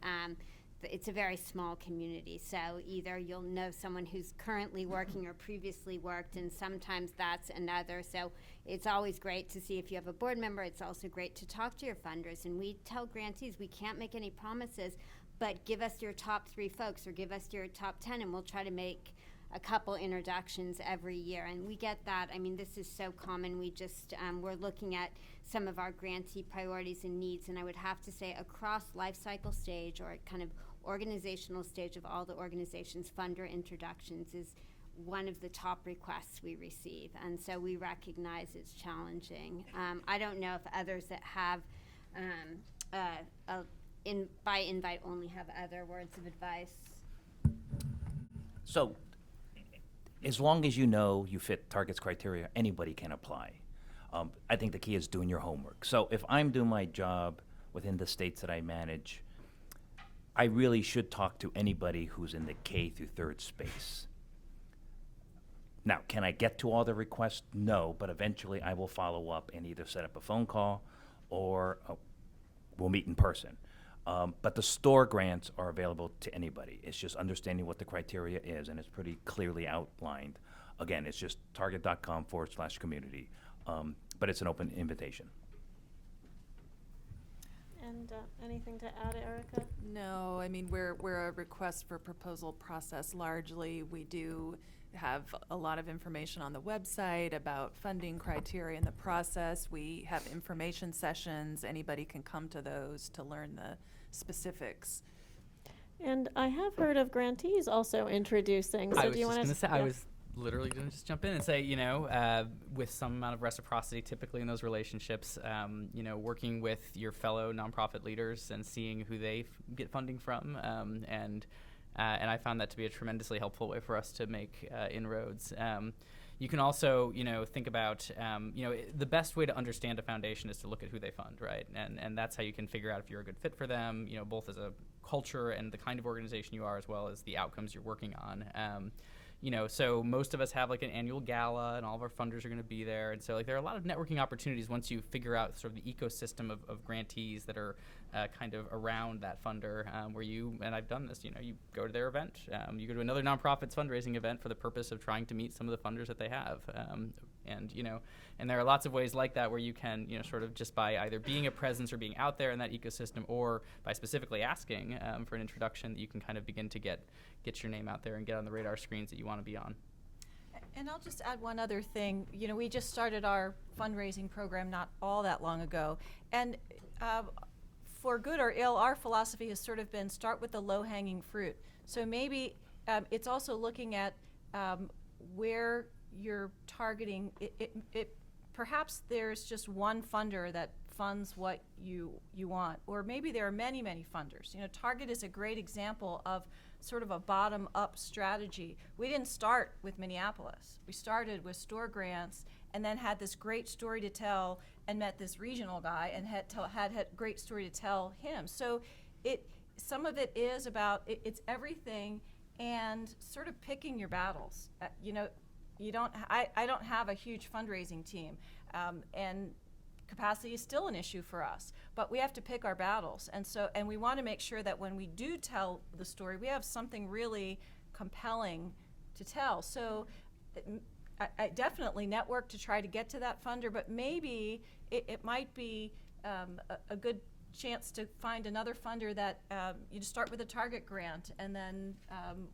it's a very small community. So either you'll know someone who's currently working or previously worked, and sometimes that's another. So it's always great to see if you have a board member. It's also great to talk to your funders. And we tell grantees we can't make any promises, but give us your top 3 folks or give us your top 10, and we'll try to make a couple introductions every year. And we get that. I mean, this is so common. We just, we're looking at some of our grantee priorities and needs, and I would have to say across life cycle stage or kind of organizational stage of all the organizations, funder introductions is one of the top requests we receive. And so we recognize it's challenging. I don't know if others that have, by invite only, have other words of advice. So, as long as you fit targets criteria, anybody can apply. I think the key is doing your homework. So if I'm doing my job within the states that I manage, I really should talk to anybody who's in the K through 3rd space. Now, can I get to all the requests? No, but eventually I will follow up and either set up a phone call or we'll meet in person. But the store grants are available to anybody. It's just understanding what the criteria is, and it's pretty clearly outlined. Again, it's just target.com/community, but it's an open invitation. And anything to add, Erica? No, I mean, we're a request for proposal process largely. We do have a lot of information on the website about funding criteria and the process. We have information sessions. Anybody can come to those to learn the specifics. And I have heard of grantees also introducing. So do you want to? I was literally going to just jump in and say, with some amount of reciprocity typically in those relationships, working with your fellow nonprofit leaders and seeing who they get funding from, and I found that to be a tremendously helpful way for us to make inroads. You can also, think about, the best way to understand a foundation is to look at who they fund, right? And that's how you can figure out if you're a good fit for them, both as a culture and the kind of organization you are, as well as the outcomes you're working on. So most of us have like an annual gala, and all of our funders are going to be there. And so there are a lot of networking opportunities once you figure out sort of the ecosystem of grantees that are kind of around that funder, where and I've done this, you go to their event, you go to another nonprofit's fundraising event for the purpose of trying to meet some of the funders that they have. And there are lots of ways like that where you can, sort of just by either being a presence or being out there in that ecosystem, or by specifically asking for an introduction, that you can kind of begin to get your name out there and get on the radar screens that you want to be on. And I'll just add one other thing. We just started our fundraising program not all that long ago. And for good or ill, our philosophy has sort of been start with the low-hanging fruit. So maybe it's also looking at where you're targeting, perhaps there's just one funder that funds what you want, or maybe there are many, many funders. You know, Target is a great example of sort of a bottom-up strategy. We didn't start with Minneapolis. We started with store grants and then had this great story to tell and met this regional guy and had great story to tell him. So some of it is about, it's everything and sort of picking your battles. You know, I don't have a huge fundraising team, and capacity is still an issue for us, but we have to pick our battles. And we want to make sure that when we do tell the story, we have something really compelling to tell. So I definitely network to try to get to that funder, but maybe it might be a good chance to find another funder that you just start with a Target grant and then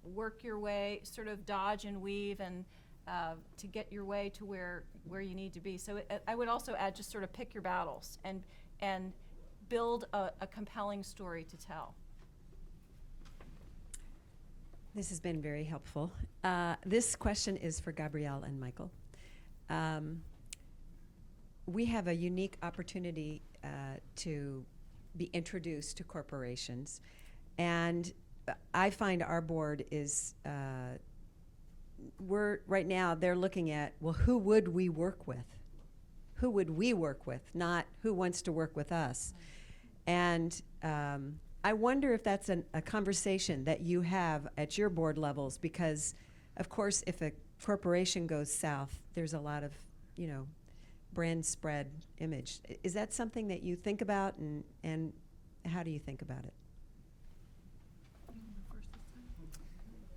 work your way, sort of dodge and weave and to get your way to where you need to be. So I would also add, just sort of pick your battles and build a compelling story to tell. This has been very helpful. This question is for Gabrielle and Michael. We have a unique opportunity to be introduced to corporations, and I find our board is right now they're looking at, well, who would we work with? Who would we work with, not who wants to work with us? And I wonder if that's a conversation that you have at your board levels, because, of course, if a corporation goes south, there's a lot of, brand spread image. Is that something that you think about, and how do you think about it?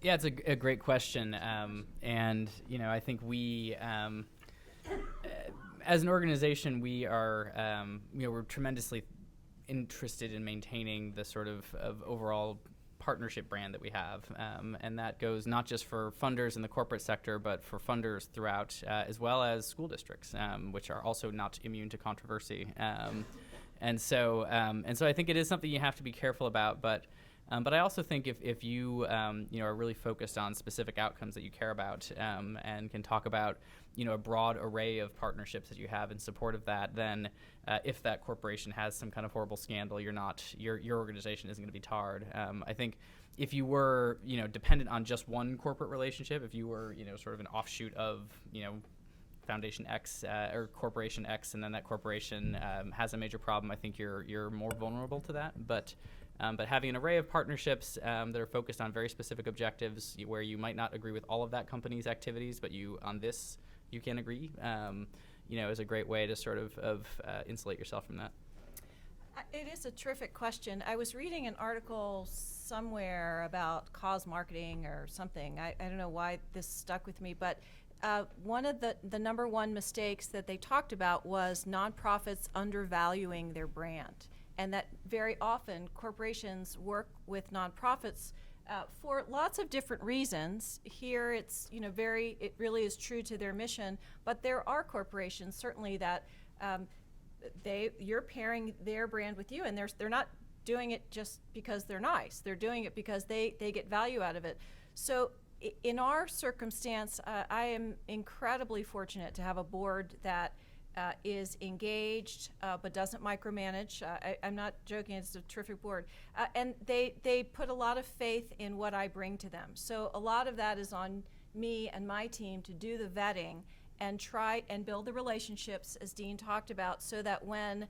Yeah, it's a great question, and I think we, as an organization, we are, we're tremendously interested in maintaining the sort of overall partnership brand that we have, and that goes not just for funders in the corporate sector, but for funders throughout, as well as school districts, which are also not immune to controversy. And so I think it is something you have to be careful about, but I also think if you are really focused on specific outcomes that you care about, and can talk about a broad array of partnerships that you have in support of that, then if that corporation has some kind of horrible scandal, your organization isn't going to be tarred. I think if you were dependent on just one corporate relationship, if you were sort of an offshoot of Foundation X or Corporation X, and then that corporation has a major problem, I think you're more vulnerable to that. But having an array of partnerships that are focused on very specific objectives, where you might not agree with all of that company's activities, but you can agree, is a great way to sort of insulate yourself from that. It is a terrific question. I was reading an article somewhere about cause marketing or something. I don't know why this stuck with me, but one of the number one mistakes that they talked about was nonprofits undervaluing their brand. And that very often corporations work with nonprofits for lots of different reasons. Here it's it really is true to their mission, but there are corporations certainly that you're pairing their brand with you, and they're not doing it just because they're nice. They're doing it because they get value out of it. So in our circumstance, I am incredibly fortunate to have a board that is engaged but doesn't micromanage. I'm not joking, it's a terrific board. And they put a lot of faith in what I bring to them. So a lot of that is on me and my team to do the vetting and try and build the relationships, as Dean talked about, so that when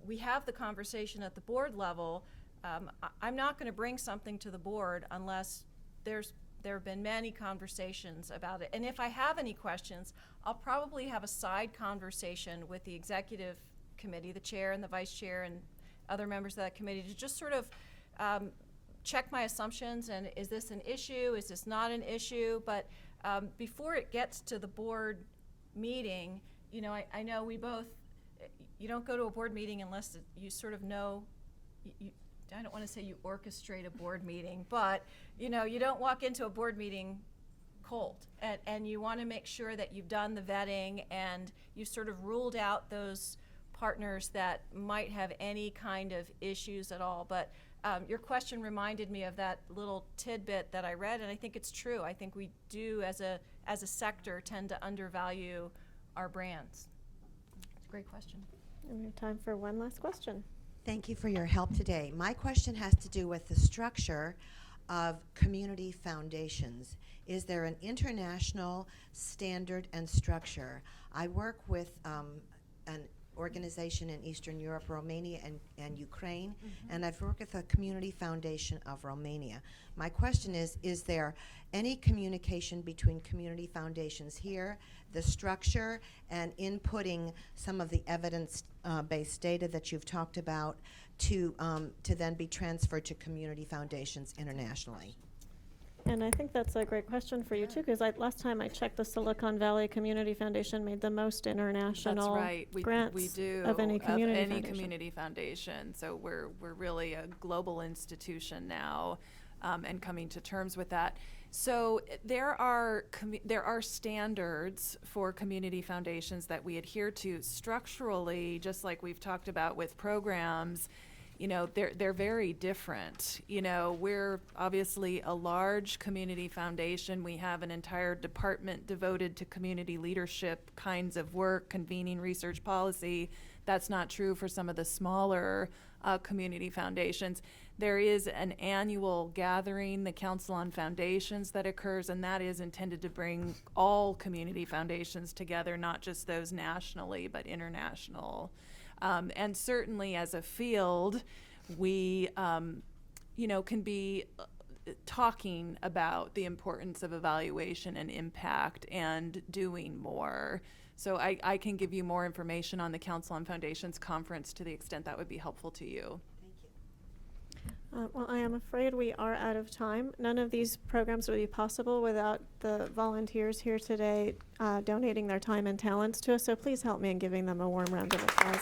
we have the conversation at the board level, I'm not going to bring something to the board unless there have been many conversations about it. And if I have any questions, I'll probably have a side conversation with the executive committee, the chair and the vice chair and other members of that committee, to just sort of check my assumptions, and is this an issue, is this not an issue? But before it gets to the board meeting, I know we both, you don't go to a board meeting unless you sort of know, I don't want to say you orchestrate a board meeting, but you don't walk into a board meeting cold, and you want to make sure that you've done the vetting and you sort of ruled out those partners that might have any kind of issues at all. But your question reminded me of that little tidbit that I read, and I think it's true. I think we do, as a as a sector, tend to undervalue our brands? It's a great question. And we have time for one last question. Thank you for your help today. My question has to do with the structure of community foundations. Is there an international standard and structure? I work with an organization in Eastern Europe, Romania, and Ukraine, and I've worked with a community foundation of Romania. My question is there any communication between community foundations here, the structure, and inputting some of the evidence-based data that you've talked about to then be transferred to community foundations internationally? And I think that's a great question for you too, because last time I checked, the Silicon Valley Community Foundation made the most international That's right. grants We do of any community foundation. community foundation. So we're really a global institution now, and coming to terms with that. So there are standards for community foundations that we adhere to structurally, just like we've talked about with programs. You know, they're very different. You know, we're obviously a large community foundation. We have an entire department devoted to community leadership kinds of work, convening research policy. That's not true for some of the smaller community foundations. There is an annual gathering, the Council on Foundations, that occurs, and that is intended to bring all community foundations together, not just those nationally, but international. And certainly as a field, we, can be talking about the importance of evaluation and impact and doing more. So I can give you more information on the Council on Foundations conference to the extent that would be helpful to you. Well, I am afraid we are out of time. None of these programs would be possible without the volunteers here today donating their time and talents to us. So please help me in giving them a warm round of applause.